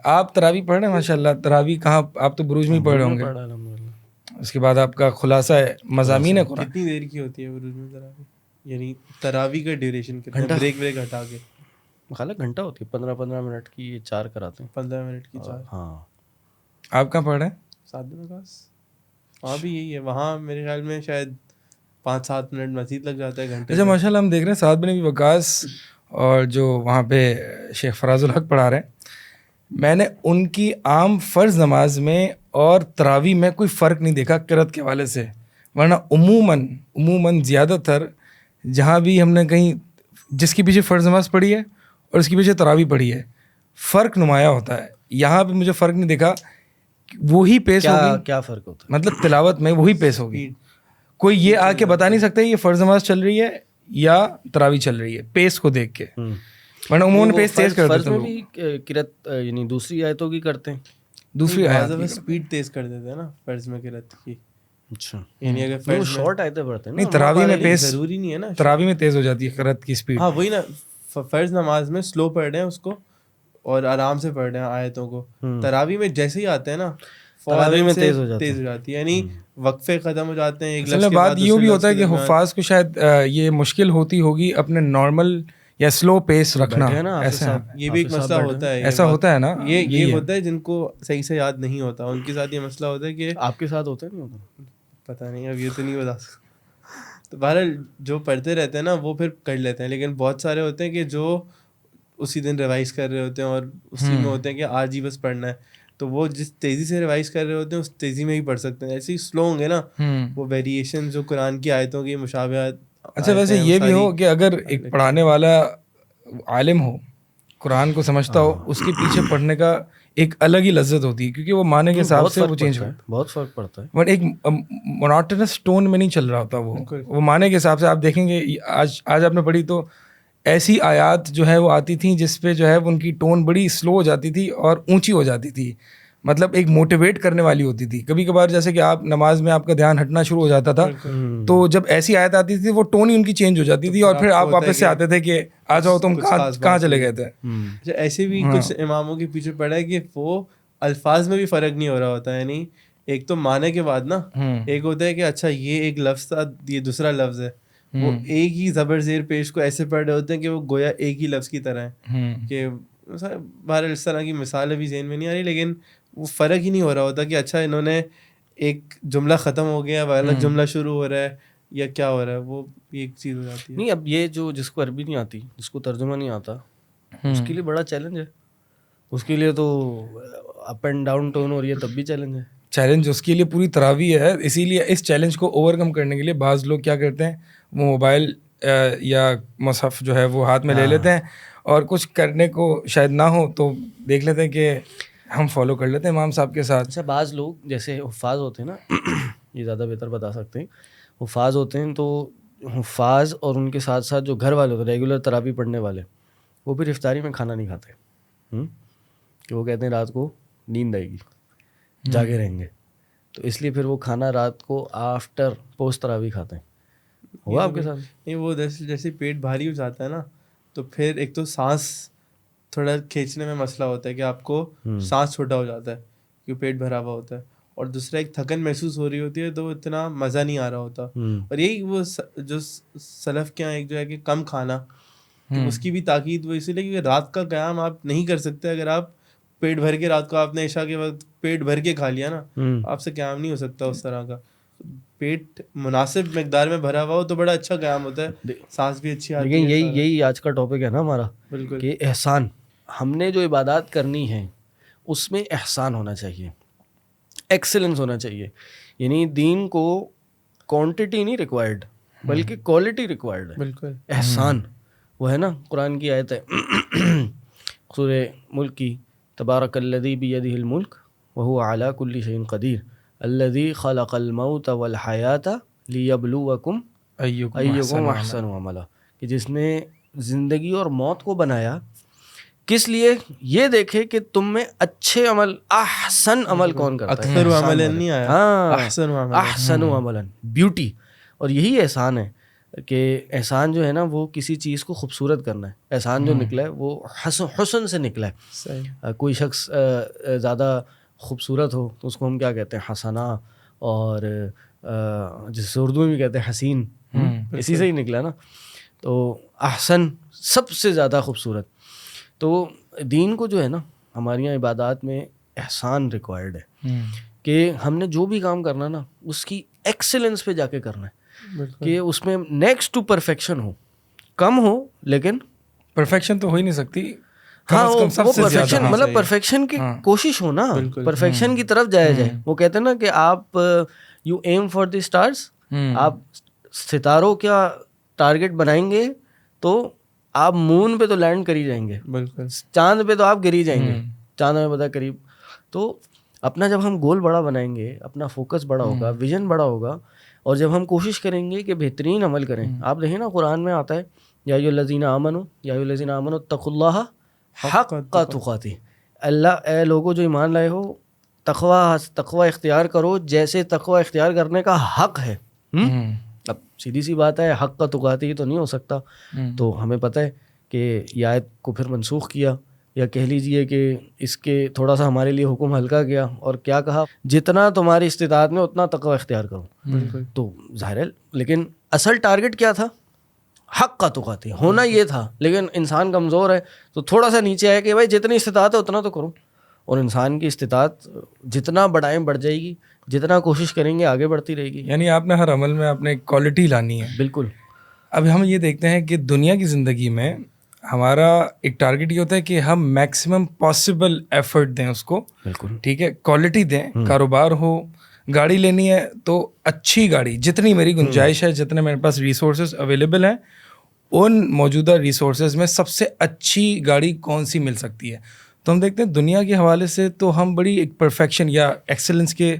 آپ تراویح پڑھ رہے ہیں ماشاء اللہ. تراویح کہاں, آپ تو بروج میں ہی پڑھ رہے ہوں گے. اس کے بعد آپ کا خلاصہ ہے مضامین ہے قرآن. کتنی دیر کی ہوتی ہے بروج میں تراویح؟ یعنی تراویح کا ڈیوریشن کتنا, بریک ہٹا کے؟ خالا گھنٹہ ہوتی ہے, 15 منٹ کی. یہ 4 کراتے ہیں, 15 منٹ کی 4. ہاں. آپ کہاں پڑھ رہے ہیں؟ سعد بن وقاص. وہاں بھی یہی ہے, وہاں میرے خیال میں شاید 5-7 منٹ مزید لگ جاتا ہے گھنٹے. اچھا ماشاء اللہ, ہم دیکھ رہے ہیں سعد بن ابی وقاص اور جو وہاں پہ شیخ فراز الحق پڑھا رہے ہیں, میں نے ان کی عام فرض نماز میں اور تراویح میں کوئی فرق نہیں دیکھا قرأت کے حوالے سے. ورنہ عموماً زیادہ تر جہاں بھی ہم نے کہیں جس کے پیچھے فرض نماز پڑھی ہے اور اس کے پیچھے تراویح پڑھی ہے, فرق نمایاں ہوتا ہے. یہاں پہ مجھے فرق نہیں دیکھا. وہی پیس ہوگی. کیا فرق ہوتا ہے؟ مطلب تلاوت میں وہی پیس ہوگی. کوئی یہ آ کے بتا نہیں سکتا یہ فرض نماز چل رہی ہے یا تراویح چل رہی ہے پیس کو دیکھ کے. ورنہ عموماً پیس تیز کر دیتے ہیں. فرض میں بھی قرأت یعنی دوسری آیتوں کی کرتے ہیں, دوسری آیت سپیڈ تیز کر دیتے ہیں نا فرض میں قرأت کی. اچھا, یعنی اگر فرض شارٹ آیتیں پڑھتے ہیں نہیں, تراویح میں پیس ضروری نہیں ہے نا, تراویح میں تیز ہو جاتی ہے قرأت کی سپیڈ. ہاں وہی نا, فرض نماز میں سلو پڑھ رہے ہیں اس کو اور آرام سے پڑھ رہے ہیں آیتوں کو. تراویح میں جیسے ہی آتے ہیں نا تراویح میں تیز ہو جاتی ہے, یعنی وقفے ختم ہو جاتے ہیں. ایک لفظ کے بات یہ بھی ہوتا ہے کہ حفاظ کو شاید یہ مشکل ہوتی ہوگی اپنے نارمل یا سلو پیس رکھنا. ایسا یہ بھی ایک مسئلہ ہوتا ہے, ایسا ہوتا ہے نا, یہ ہوتا ہے جن کو صحیح سے یاد نہیں ہوتا ان کے ساتھ یہ مسئلہ ہوتا ہے. کہ آپ کے ساتھ ہوتا ہے نہیں ہوتا پتہ نہیں, اب یہ تو نہیں بتا سکتا. تو بہرحال جو پڑھتے رہتے ہیں نا وہ پھر کر لیتے ہیں, لیکن بہت سارے ہوتے ہیں کہ جو اسی دن ریوائز کر رہے ہوتے ہیں اور اسی میں ہوتے ہیں کہ آج ہی بس پڑھنا ہے, تو وہ جس تیزی سے ریوائز کر رہے ہوتے ہیں اس تیزی میں ہی پڑھ سکتے ہیں. ایسے ہی سلو ہوں گے نا وہ ویریشن جو قرآن کی آیتوں کی مشابہت. اچھا ویسے یہ بھی ہو کہ اگر ایک پڑھانے والا عالم ہو, قرآن کو سمجھتا ہو, اس کے پیچھے پڑھنے کا ایک الگ ہی لذت ہوتی ہے, کیونکہ وہ معنی کے حساب سے وہ چینج ہوتا ہے. بہت فرق پڑتا ہے. بٹ ایک مونوٹنس ٹون میں نہیں چل رہا ہوتا وہ معنی کے حساب سے. آپ دیکھیں گے آج آپ نے پڑھی تو ایسی آیات جو ہے وہ آتی تھیں جس پہ جو ہے ان کی ٹون بڑی سلو ہو جاتی تھی اور اونچی ہو جاتی تھی, مطلب ایک موٹیویٹ کرنے والی ہوتی تھی. کبھی کبھار جیسے کہ آپ نماز میں آپ کا دھیان ہٹنا شروع ہو جاتا تھا, تو جب ایسی آیت آتی تھی وہ ٹون ہی ان کی چینج ہو جاتی تھی, اور پھر آپ واپس سے آتے تھے کہ آ جاؤ تم کہاں چلے گئے تھے. ایسے بھی کچھ اماموں کے پیچھے پڑا ہے کہ وہ الفاظ میں بھی فرق نہیں ہو رہا ہوتا ہے. یعنی ایک تو معنی کے بعد نا ایک ہوتا ہے کہ اچھا یہ ایک لفظ تھا, یہ دوسرا لفظ ہے, وہ ایک ہی زبر زیر پیش کو ایسے پڑھ رہے ہوتے ہیں کہ وہ گویا ایک ہی لفظ کی طرح ہے. کہ بہرحال اس طرح کی مثالیں بھی ذہن میں نہیں آ رہی, لیکن وہ فرق ہی نہیں ہو رہا ہوتا کہ اچھا انہوں نے ایک جملہ ختم ہو گیا, والا جملہ شروع ہو رہا ہے یا کیا ہو رہا ہے. وہ ایک چیز ہو جاتی ہے. نہیں, اب یہ جو جس کو عربی نہیں آتی, جس کو ترجمہ نہیں آتا, اس کے لیے بڑا چیلنج ہے. اس کے لیے تو اپ اینڈ ڈاؤن ٹون ہو رہی ہے تب بھی چیلنج ہے. چیلنج اس کے لیے پوری تراویح ہے. اسی لیے اس چیلنج کو اوور کم کرنے کے لیے بعض لوگ کیا کرتے ہیں, وہ موبائل یا مصحف جو ہے وہ ہاتھ میں لے لیتے ہیں, اور کچھ کرنے کو شاید نہ ہو تو دیکھ لیتے ہیں کہ ہم فالو کر لیتے ہیں امام صاحب کے ساتھ. اچھا بعض لوگ جیسے حفاظ ہوتے ہیں نا, یہ زیادہ بہتر بتا سکتے ہیں, حفاظ ہوتے ہیں تو حفاظ اور ان کے ساتھ ساتھ جو گھر والے ہوتے ہیں ریگولر تراویح پڑھنے والے, وہ پھر افطاری میں کھانا نہیں کھاتے, کہ وہ کہتے ہیں رات کو نیند آئے گی, جاگے رہیں گے, تو اس لیے پھر وہ کھانا رات کو آفٹر پوسٹ تراویح کھاتے ہیں. ہوا آپ کے ساتھ؟ نہیں, وہ جیسے پیٹ بھاری ہو جاتا ہے نا, تو پھر ایک تو سانس تھوڑا کھینچنے میں مسئلہ ہوتا ہے کہ آپ کو سانس چھوٹا ہو جاتا ہے کیونکہ پیٹ بھرا ہوا ہوتا ہے, اور دوسرا ایک تھکن محسوس ہو رہی ہوتی ہے, تو اتنا مزہ نہیں آ رہا ہوتا. اور یہی وہ جو سلف کے یہاں ایک جو ہے کہ کم کھانا, اس کی بھی تاکید وہ اسی لیے کیونکہ رات کا قیام آپ نہیں کر سکتے. اگر آپ پیٹ بھر کے رات کو آپ نے عشاء کے وقت پیٹ بھر کے کھا لیا نا, آپ سے قیام نہیں ہو سکتا اس طرح کا. پیٹ مناسب مقدار میں بھرا ہوا ہو تو بڑا اچھا قیام ہوتا ہے, سانس بھی اچھی آتی ہے. لیکن یہی آج کا ٹاپک ہے نا ہمارا, بالکل, کہ احسان. ہم نے جو عبادات کرنی ہے اس میں احسان ہونا چاہیے, ایکسلنس ہونا چاہیے. یعنی دین کو کوانٹٹی نہیں ریکوائرڈ بلکہ کوالٹی ریکوائرڈ ہے. بالکل احسان وہ ہے نا, قرآن کی آیت ہے سورہ ملک کی, تبارک الذی بیدہ الملک وہو علی کل شیء قدیر الذی خلق الموت والحیاۃ لیبلوکم ایکم احسن عملا, کہ جس نے زندگی اور موت کو بنایا کس لیے, یہ دیکھے کہ تم میں اچھے عمل, احسن عمل کون کرتا ہے. اکثر عمل نہیں آیا, ہاں, احسن عملا, بیوٹی. اور یہی احسان ہے. کہ احسان جو ہے نا وہ کسی چیز کو خوبصورت کرنا ہے. احسان جو نکلا ہے وہ حسن سے نکلا ہے. صحیح. کوئی شخص زیادہ خوبصورت ہو تو اس کو ہم کیا کہتے ہیں؟ حسنا. اور جس اردو میں بھی کہتے ہیں حسین, اسی سے ہی نکلا نا. تو احسن سب سے زیادہ خوبصورت. تو دین کو جو ہے نا ہماری یہاں عبادات میں احسان ریکوائرڈ ہے کہ ہم نے جو بھی کام کرنا نا اس کی ایکسلنس پہ جا کے کرنا ہے, کہ اس میں نیکسٹ ٹو پرفیکشن ہو, کم ہو لیکن پرفیکشن تو ہو ہی نہیں سکتی. ہاں وہ پرفیکشن مطلب پرفیکشن کی کوشش ہو نا, پرفیکشن کی طرف جایا جائے. وہ کہتے ہیں نا کہ آپ you am for the stars, آپ ستاروں کا ٹارگٹ بنائیں گے تو آپ مون پہ تو لینڈ کر ہی جائیں گے, بالکل چاند پہ تو آپ گر ہی جائیں گے, چاند میں پتہ قریب. تو اپنا جب ہم گول بڑا بنائیں گے, اپنا فوکس بڑا ہوگا, ویژن بڑا ہوگا, اور جب ہم کوشش کریں گے کہ بہترین عمل کریں. آپ دیکھیں نا قرآن میں آتا ہے یا ایھا الذین آمنوا یا ایھا الذین آمنوا اتقوا اللہ حق تقاتہ. اللہ اے لوگوں جو ایمان لائے ہو تقوی اختیار کرو جیسے تقوی اختیار کرنے کا حق ہے. اب سیدھی سی بات ہے, حق کا تقاتی تو نہیں ہو سکتا. تو ہمیں پتہ ہے کہ یہ آیت کو پھر منسوخ کیا, یا کہہ لیجئے کہ اس کے تھوڑا سا ہمارے لیے حکم ہلکا کیا, اور کیا کہا جتنا تمہاری استطاعت میں اتنا تقوی اختیار کرو. تو ظاہر ہے, لیکن اصل ٹارگٹ کیا تھا؟ حق کا تقاتی ہونا یہ تھا. لیکن انسان کمزور ہے تو تھوڑا سا نیچے ہے کہ بھائی جتنی استطاعت ہے اتنا تو کرو. اور انسان کی استطاعت جتنا بڑھائیں بڑھ جائے گی, جتنا کوشش کریں گے آگے بڑھتی رہے گی. یعنی آپ نے ہر عمل میں اپنے کوالٹی لانی ہے. بالکل. اب ہم یہ دیکھتے ہیں کہ دنیا کی زندگی میں ہمارا ایک ٹارگٹ یہ ہوتا ہے کہ ہم میکسیمم پاسبل ایفرٹ دیں اس کو. بالکل ٹھیک ہے, کوالٹی دیں. کاروبار ہو, گاڑی لینی ہے تو اچھی گاڑی, جتنی میری گنجائش ہے, جتنے میرے پاس ریسورسز اویلیبل ہیں, ان موجودہ ریسورسز میں سب سے اچھی گاڑی کون سی مل سکتی ہے. تو ہم دیکھتے ہیں دنیا کے حوالے سے تو ہم بڑی ایک پرفیکشن یا ایکسلنس کے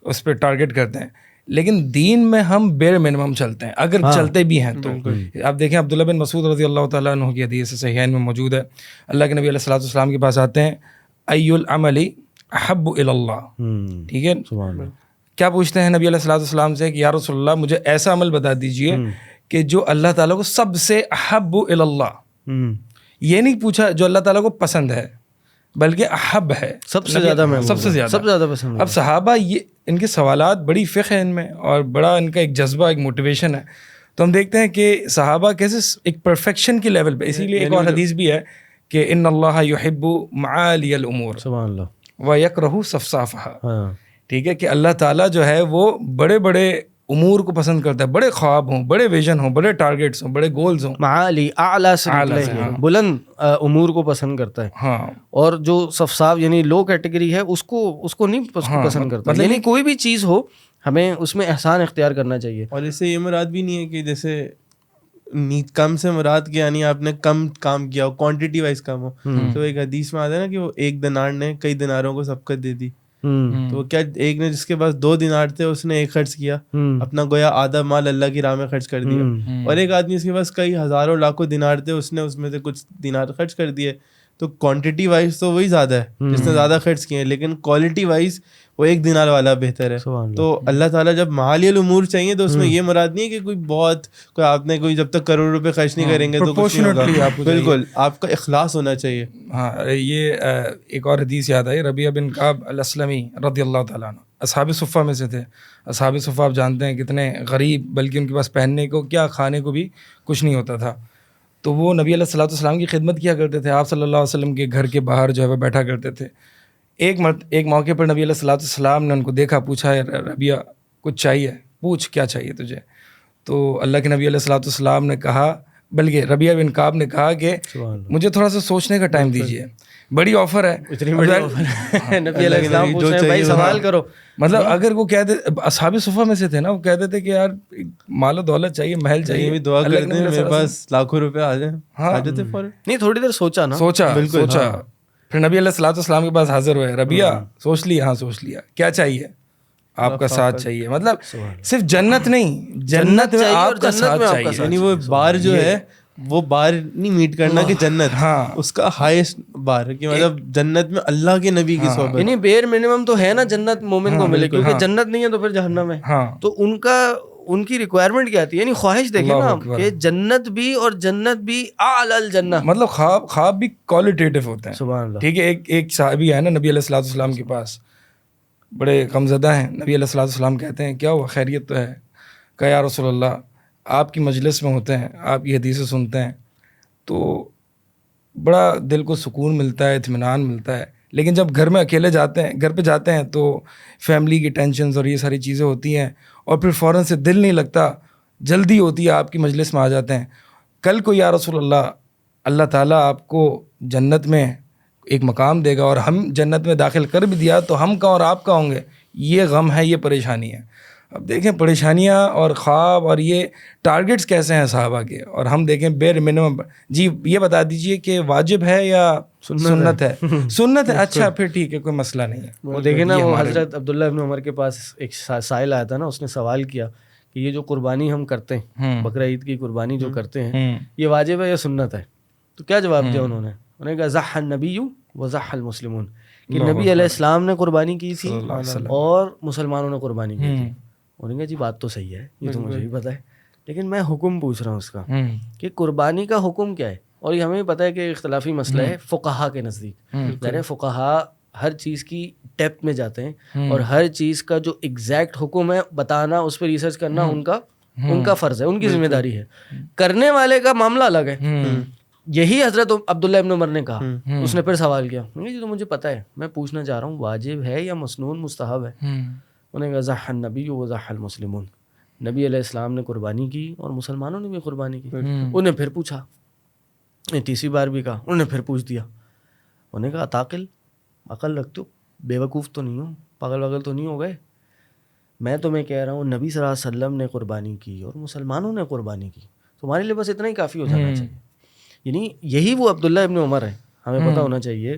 اس پہ ٹارگٹ کرتے ہیں, لیکن دین میں ہم بیر منیمم چلتے ہیں, اگر چلتے بھی ہیں تو. آپ دیکھیں عبداللہ بن مسعود رضی اللہ تعالیٰ عنہ کی حدیث صحیحین میں موجود ہے, اللہ کے نبی علیہ الصلوۃ والسلام کے پاس آتے ہیں, ای العمل احب الی اللہ. ٹھیک ہے, کیا پوچھتے ہیں نبی علیہ الصلوۃ والسلام سے کہ یا رسول اللہ مجھے ایسا عمل بتا دیجئے کہ جو اللہ تعالیٰ کو سب سے احب الی اللہ. یہ نہیں پوچھا جو اللہ تعالیٰ کو پسند ہے, بلکہ احب ہے, سب سے زیادہ سب سے زیادہ پسند. اب صحابہ یہ ان کے سوالات بڑی فقہ ہے ان میں, اور بڑا ان کا ایک جذبہ, ایک موٹیویشن ہے. تو ہم دیکھتے ہیں کہ صحابہ کیسے ایک پرفیکشن کے لیول پہ, اسی لیے ایک اور حدیث بھی ہے کہ ان اللہ یحب معالی الامور سبحان اللہ ویکرہ صفصافها. ٹھیک ہے, کہ اللہ تعالیٰ جو ہے وہ بڑے بڑے امور کو پسند کرتا ہے, بڑے خواب ہوں, بڑے ویژن ہوں, بڑے ٹارگیٹس ہوں, بڑے گولز ہوں. معالی اعلیٰ سے بلند امور کو پسند کرتا ہے. ہاں, اور جو صفصاف یعنی لو کیٹیگری ہے اس کو نہیں پسند کرتا. یعنی کوئی بھی چیز ہو ہمیں اس میں احسان اختیار کرنا چاہیے. اور اس سے یہ مراد بھی نہیں ہے کہ جیسے کم سے مراد کہ یعنی آپ نے کم کام کیا ہو, کوانٹٹی وائز کم ہو. تو ایک حدیث میں آتا ہے نا کہ وہ ایک دینار نے کئی دیناروں کو سبقت دے دی. تو وہ کیا, ایک نے جس کے پاس 2 دینار تھے اس نے ایک خرچ کیا, اپنا گویا آدھا مال اللہ کی راہ میں خرچ کر دیا. اور ایک آدمی اس کے پاس کئی ہزاروں لاکھوں دینار تھے, اس نے اس میں سے کچھ دینار خرچ کر دیے. تو کوانٹٹی وائز تو وہی زیادہ ہے جس نے زیادہ خرچ کیے ہیں, لیکن کوالٹی وائز وہ 1 دینار والا بہتر ہے. تو اللہ تعالیٰ جب معالی الامور چاہیے تو اس میں یہ مراد نہیں ہے کہ کوئی بہت کوئی آپ نے کوئی جب تک کروڑ روپے خرچ نہیں کریں گے تو کچھ نہیں ہوگا. بالکل, آپ کا اخلاص ہونا چاہیے. ہاں, یہ ایک اور حدیث یاد آئی, ربیعہ بن کعب الاسلمی رضی اللہ تعالیٰ عنہ اصحاب صفہ میں سے تھے. اصحاب صفہ آپ جانتے ہیں کتنے غریب, بلکہ ان کے پاس پہننے کو کیا کھانے کو بھی کچھ نہیں ہوتا تھا. تو وہ نبی علیہ الصلوۃ والسلام کی خدمت کیا کرتے تھے. آپ صلی اللہ علیہ وسلم کے گھر کے باہر جو ہے وہ بیٹھا کرتے تھے. ایک موقع پر نبی علیہ الصلوۃ والسلام نے ان کو دیکھا, پوچھا ربیعہ کچھ چاہیے, پوچھ کیا چاہیے تجھے. تو اللہ کے نبی علیہ الصلوۃ والسلام نے کہا, بلکہ ربیعہ بن کعب نے کہا کہ مجھے تھوڑا سا سوچنے کا ٹائم دیجیے, بڑی آفر ہے. نبی علیہ السلام پوچھ رہے ہیں بھائی سوال کرو. مطلب اگر وہ کہتے, اصحاب صفہ میں سے تھے نا, وہ کہتے تھے کہ یار مال و دولت چاہیے, محل چاہیے, بھی دعا کرتے ہیں میرے پاس لاکھوں روپے آ جائیں. ہاں, نہیں تھوڑی دیر سوچا, پھر نبی علیہ الصلوۃ والسلام کے پاس حاضر ہوئے. ربیعہ سوچ لیا؟ ہاں سوچ لیا. کیا چاہیے؟ آپ کا ساتھ چاہیے. مطلب صرف جنت نہیں, جنت میں آپ کا ساتھ چاہیے. یعنی وہ بار جو ہے وہ بار نہیں میٹ کرنا کہ جنت, ہاں اس کا ہائیسٹ بار ہے کہ مطلب جنت میں اللہ کے نبی کی صحبت. یعنی بیر منیمم تو ہے نا جنت مومن کو ملے, کیونکہ جنت نہیں ہے تو پھر جہنم ہے. تو ان کا ان کی ریکوائرمنٹ کیا تھی, یعنی خواہش دیکھیں نا کہ جنت بھی اور جنت بھی اعلی الجنہ, مطلب خواب بھی کوالٹیٹیو ہوتے ہیں. سبحان اللہ. ٹھیک ہے, ایک صحابی ہے نا نبی علیہ الصلوۃ والسلام کے پاس, بڑے غمزدہ ہیں. نبی علیہ الصلوۃ والسلام کہتے ہیں کیا ہوا, خیریت تو ہے؟ کہا یا رسول اللہ آپ کی مجلس میں ہوتے ہیں, آپ کی حدیثیں سنتے ہیں تو بڑا دل کو سکون ملتا ہے, اطمینان ملتا ہے, لیکن جب گھر میں اکیلے جاتے ہیں, گھر پہ جاتے ہیں تو فیملی کی ٹینشنز اور یہ ساری چیزیں ہوتی ہیں, اور پھر فوراً سے دل نہیں لگتا, جلدی ہوتی ہے, آپ کی مجلس میں آ جاتے ہیں. کل کو یا رسول اللہ اللہ تعالیٰ آپ کو جنت میں ایک مقام دے گا اور ہم جنت میں داخل کر بھی دیا تو ہم کہاں اور آپ کہاں ہوں گے, یہ غم ہے, یہ پریشانی ہے. اب دیکھیں پریشانیاں اور خواب اور یہ ٹارگٹس کیسے ہیں صحابہ کے, اور ہم دیکھیں بیر منیمم. جی یہ بتا دیجئے کہ واجب ہے یا سنت ہے؟ سنت ہے. اچھا پھر ٹھیک ہے, کوئی مسئلہ نہیں ہے. وہ دیکھیں نا, وہ حضرت عبداللہ ابن عمر کے پاس ایک سائل آیا تھا نا, اس نے سوال کیا کہ یہ جو قربانی ہم کرتے ہیں, بقرہ عید کی قربانی جو کرتے ہیں, یہ واجب ہے یا سنت ہے؟ تو کیا جواب دیا انہوں نے کہا ضحى النبی وضحى المسلمون, کہ نبی علیہ السلام نے قربانی کی تھی اور مسلمانوں نے قربانی کی تھی. انہوں نے کہا جی بات تو صحیح ہے, یہ تو مجھے بھی پتہ ہے, لیکن میں حکم پوچھ رہا ہوں اس کا کہ قربانی کا حکم کیا ہے. اور یہ ہمیں پتہ ہے کہ اختلافی مسئلہ ہے فقہا کے نزدیک. ظاہر فقہا ہر چیز کی ڈیپتھ میں جاتے ہیں اور ہر چیز کا جو ایگزیکٹ حکم ہے بتانا, اس پہ ریسرچ کرنا ان کا فرض ہے, ان کی ذمہ داری ہے. کرنے والے کا معاملہ الگ ہے. یہی حضرت عبداللہ ابن عمر نے کہا. اس نے پھر سوال کیا, جی تو مجھے پتہ ہے, میں پوچھنا چاہ رہا ہوں واجب ہے یا مسنون مستحب ہے؟ انہوں نے کہا ضحى النبی وضحى المسلمون, نبی علیہ السلام نے قربانی کی اور مسلمانوں نے بھی قربانی کی. انہیں پھر پوچھا, تیسری بار بھی کہا, انہوں نے پھر پوچھ دیا. انہوں نے کہا عقل رکھتے ہو, بے وقوف تو نہیں ہو, پاگل وگل تو نہیں ہو گئے. میں تمہیں کہہ رہا ہوں نبی صلی اللہ علیہ وسلم نے قربانی کی اور مسلمانوں نے قربانی کی, تمہارے لیے بس اتنا ہی کافی ہو جانا چاہیے. یعنی یہی وہ عبداللہ ابن عمر ہے. ہمیں پتہ ہونا چاہیے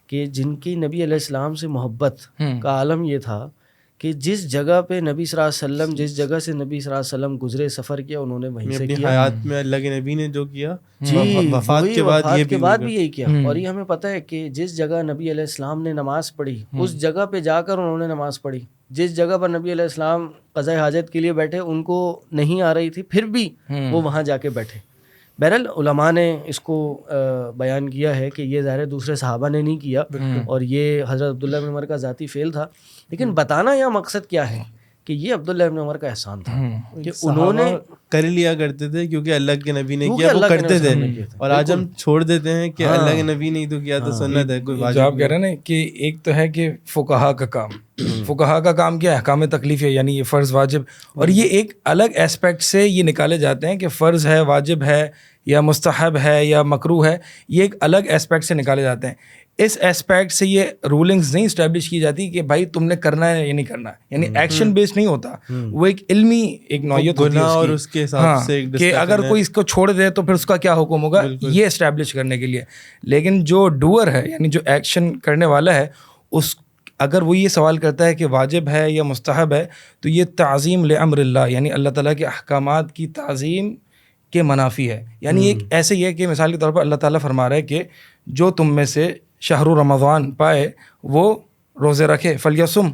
کہ جن کی نبی علیہ السلام سے محبت کا عالم یہ تھا کہ جس جگہ پہ نبی صلی اللہ علیہ وسلم, جس جگہ سے نبی صلی اللہ علیہ وسلم گزرے, سفر کیا, انہوں نے وہیں سے کیا. حیات میں اللہ کے نبی نے جو کیا, جی وفات کے بعد بھی یہی کیا. اور یہ ہمیں پتہ ہے کہ جس جگہ نبی علیہ السلام نے نماز پڑھی, اس جگہ پہ جا کر انہوں نے نماز پڑھی. جس جگہ پر نبی علیہ السلام قضاء حاجت کے لیے بیٹھے, ان کو نہیں آ رہی تھی, پھر بھی وہ وہاں جا کے بیٹھے. بہرحال علماء نے اس کو بیان کیا ہے کہ یہ ظاہر دوسرے صحابہ نے نہیں کیا اور یہ حضرت عبداللہ بن عمر کا ذاتی فعل تھا. لیکن بتانا یا مقصد کیا ہے کہ یہ عبداللہ بن عمر کا احسان تھا کہ انہوں نے کر لیا کرتے تھے کیونکہ اللہ کے نبی نے کیا, وہ کرتے تھے. اور آج ہم چھوڑ دیتے ہیں کہ اللہ کے نبی نے تو کیا تو سنت ہے, کوئی واجب. آپ کہہ رہے ہیں نا کہ ایک تو ہے کہ فقہا کا کام, فقہا کا کام کیا ہے, احکام تکلیف ہے, یعنی یہ فرض واجب, اور یہ ایک الگ اسپیکٹ سے یہ نکالے جاتے ہیں کہ فرض ہے, واجب ہے یا مستحب ہے یا مکروہ ہے, یہ ایک الگ اسپیکٹ سے نکالے جاتے ہیں. اس اسپیکٹ سے یہ رولنگز نہیں اسٹیبلش کی جاتی کہ بھائی تم نے کرنا ہے یا نہیں کرنا ہے, یعنی ایکشن بیس نہیں ہوتا, وہ ایک علمی ایک نوعیت ہوتی ہے اور اس کے حساب سے کہ اگر کوئی اس کو چھوڑ دے تو پھر اس کا کیا حکم ہوگا, یہ اسٹیبلش کرنے کے لیے. لیکن جو ڈوئر ہے, یعنی جو ایکشن کرنے والا ہے, اس اگر وہ یہ سوال کرتا ہے کہ واجب ہے یا مستحب ہے, تو یہ تعظیم لامر اللہ, یعنی اللہ تعالیٰ کے احکامات کی تعظیم کے منافی ہے. یعنی ایک ایسے ہی ہے کہ مثال کے طور پر اللہ تعالیٰ فرما رہا ہے کہ جو تم میں سے شہر رمضان پائے وہ روزے رکھے فلیصم,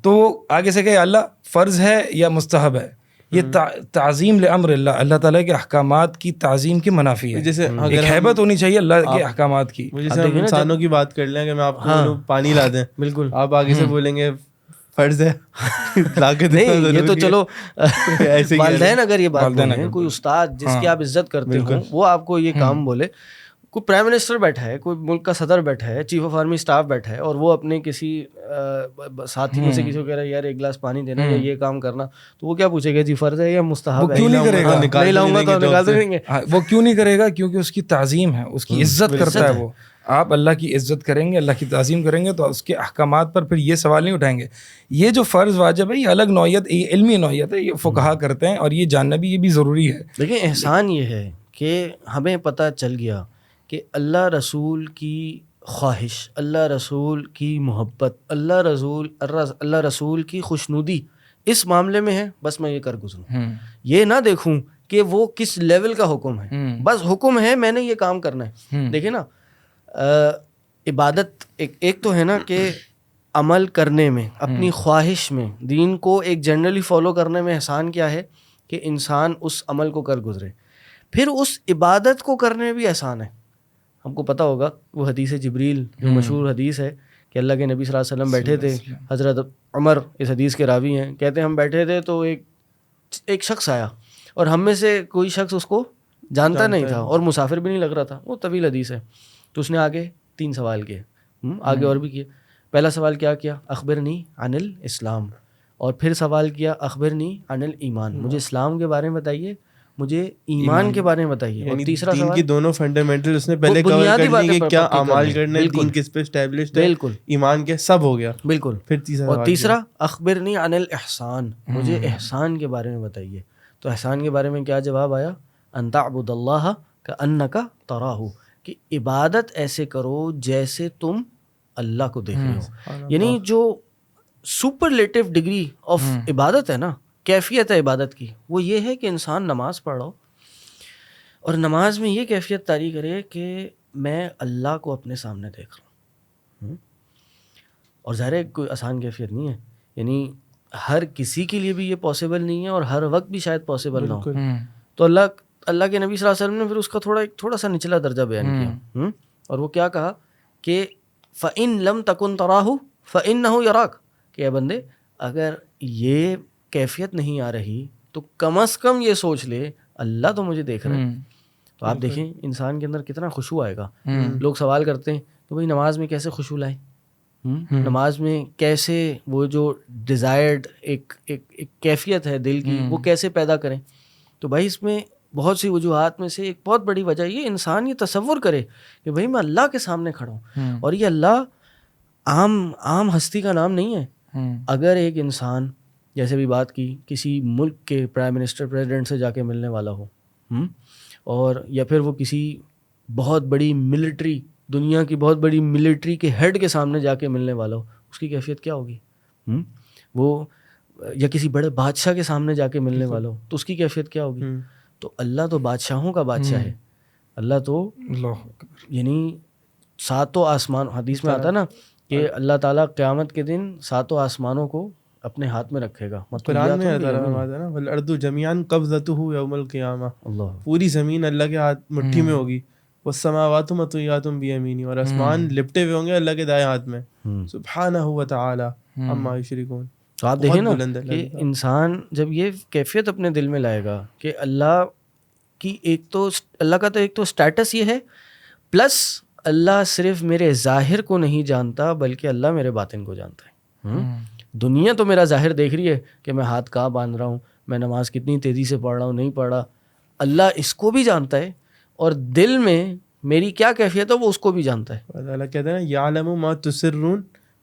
تو وہ آگے سے کہ اللہ فرض ہے یا مستحب ہے, یہ تعظیم لامر اللہ, اللہ تعالیٰ کے احکامات کی تعظیم کی منافی ہے. جیسے ایک ہیبت ہونی چاہیے اللہ کے احکامات کی. جیسے ہم انسانوں کی بات کر لیں کہ میں آپ کو پانی لا دیں, بالکل آپ آگے سے بولیں گے فرض ہے لا کے نہیں, یہ تو چلو والدین اگر یہ بات بولیں, کوئی استاد جس کی آپ عزت کرتے ہوں وہ آپ کو یہ کام بولے, کوئی پرائم منسٹر بیٹھا ہے, کوئی ملک کا صدر بیٹھا ہے, چیف آف آرمی اسٹاف بیٹھا ہے, اور وہ اپنے کسی ساتھی میں سے کسی کو کہہ رہا ہے یار ایک گلاس پانی دینا یا یہ کام کرنا, تو وہ کیا پوچھے گا جی فرض ہے یا مستحب ہے؟ کیوں نہیں کرے گا, نہیں لاؤں گا تو نکال دیں گے. وہ کیوں نہیں کرے گا, کیونکہ اس کی تعظیم ہے, اس کی عزت کرتا ہے وہ. آپ اللہ کی عزت کریں گے, اللہ کی تعظیم کریں گے, تو اس کے احکامات پر پھر یہ سوال نہیں اٹھائیں گے. یہ جو فرض واجب ہے یہ الگ نوعیت, یہ علمی نوعیت ہے, یہ فقہا کرتے ہیں, اور یہ جاننا بھی یہ بھی ضروری ہے. لیکن احسان یہ ہے کہ ہمیں پتہ چل گیا کہ اللہ رسول کی خواہش, اللہ رسول کی محبت, اللہ رسول کی خوشنودی اس معاملے میں ہے, بس میں یہ کر گزروں. یہ نہ دیکھوں کہ وہ کس لیول کا حکم ہے, بس حکم ہے میں نے یہ کام کرنا ہے. دیکھیں نا, عبادت ایک تو ہے نا کہ عمل کرنے میں، اپنی خواہش میں، دین کو ایک جنرلی فالو کرنے میں احسان کیا ہے کہ انسان اس عمل کو کر گزرے. پھر اس عبادت کو کرنے میں بھی احسان ہے. ہم کو پتہ ہوگا وہ حدیث جبریل جو مشہور حدیث ہے کہ اللہ کے نبی صلی اللہ علیہ وسلم بیٹھے تھے، حضرت عمر اس حدیث کے راوی ہیں، کہتے ہیں ہم بیٹھے تھے تو ایک شخص آیا اور ہم میں سے کوئی شخص اس کو جانتا نہیں تھا اور مسافر بھی نہیں لگ رہا تھا. وہ طویل حدیث ہے. تو اس نے آگے 3 سوال کیے، آگے اور بھی کیے. پہلا سوال کیا اخبرنی عن الاسلام، اور پھر سوال کیا اخبرنی عن الایمان، مجھے اسلام کے بارے میں بتائیے، مجھے ایمان کے بارے میں بتائیے. اور تیسرا دین سوال کی دونوں فنڈامنٹل اس نے پہلے کور کر لی کہ کیا اعمال کرنے، دین کس پہ اسٹیبلشڈ ہے، بالکل ایمان کے سب ہو گیا. بالکل. پھر تیسرا اور تیسرا اخبرنی عن الاحسان، مجھے احسان کے بارے میں بتائیے. تو احسان کے بارے میں کیا جواب آیا؟ ان تعبد اللہ کأنک تراہ، کہ عبادت ایسے کرو جیسے تم اللہ کو دیکھ رہے ہو. یعنی جو سپرلیٹو ڈگری آف عبادت ہے نا، کیفیت ہے عبادت کی، وہ یہ ہے کہ انسان نماز پڑھ رہا ہو اور نماز میں یہ کیفیت طاری کرے کہ میں اللہ کو اپنے سامنے دیکھ رہا ہوں. اور ظاہر ہے کوئی آسان کیفیت نہیں ہے، یعنی ہر کسی کے لیے بھی یہ پاسبل نہیں ہے اور ہر وقت بھی شاید پاسبل نہ ہو. تو اللہ کے نبی صلی اللہ علیہ وسلم نے پھر اس کا تھوڑا سا نچلا درجہ بیان کیا، اور وہ کیا کہا کہ فَإِن لَمْ تَكُنْ تَرَاهُ فَإِنَّهُ يَرَاكَ، کہ اے بندے اگر یہ کیفیت نہیں آ رہی تو کم از کم یہ سوچ لے اللہ تو مجھے دیکھ رہا ہے. تو آپ دیکھیں انسان کے اندر کتنا خشوع آئے گا. لوگ سوال کرتے ہیں تو بھائی نماز میں کیسے خشوع لائیں، نماز میں کیسے وہ جو ڈیزائرڈ ایک کیفیت ہے دل کی وہ کیسے پیدا کریں. تو بھائی اس میں بہت سی وجوہات میں سے ایک بہت بڑی وجہ یہ انسان یہ تصور کرے کہ بھائی میں اللہ کے سامنے کھڑا ہوں، اور یہ اللہ عام ہستی کا نام نہیں ہے. اگر ایک انسان جیسے بھی بات کی کسی ملک کے پرائم منسٹر پریزیڈنٹ سے جا کے ملنے والا ہو، اور یا پھر وہ کسی بہت بڑی ملٹری، دنیا کی بہت بڑی ملٹری کے ہیڈ کے سامنے جا کے ملنے والا ہو، اس کی کیفیت کیا ہوگی؟ وہ یا کسی بڑے بادشاہ کے سامنے جا کے ملنے والا ہو تو اس کی کیفیت کیا ہوگی؟ تو اللہ تو بادشاہوں کا بادشاہ ہے. اللہ تو یعنی 7 آسمان، حدیث میں آتا نا کہ اللہ تعالیٰ قیامت کے دن 7 آسمانوں کو اپنے ہاتھ میں رکھے گا. قرآن میں آتا ہے نا والارض جميعا قبضته یوم القیامہ، پوری زمین اللہ کے ہاتھ مٹھی میں ہوگی. والسماوات مطویات بیمینہ، اور آسمان لپٹے ہوئے ہوں گے اللہ کے دائیں ہاتھ میں. سبحانہ وتعالی عما یشرکون. تو آپ دیکھیں نا کہ انسان جب یہ کیفیت اپنے دل میں لائے گا کہ اللہ کی اللہ کا تو ایک تو اسٹیٹس یہ ہے، پلس اللہ صرف میرے ظاہر کو نہیں جانتا بلکہ اللہ میرے باطن کو جانتا ہے. دنیا تو میرا ظاہر دیکھ رہی ہے کہ میں ہاتھ کہاں باندھ رہا ہوں، میں نماز کتنی تیزی سے پڑھ رہا ہوں نہیں پڑھ رہا، اللہ اس کو بھی جانتا ہے، اور دل میں میری کیا کیفیت ہے وہ اس کو بھی جانتا ہے. اللہ کہتے ہیں نا یعلم ما تسرون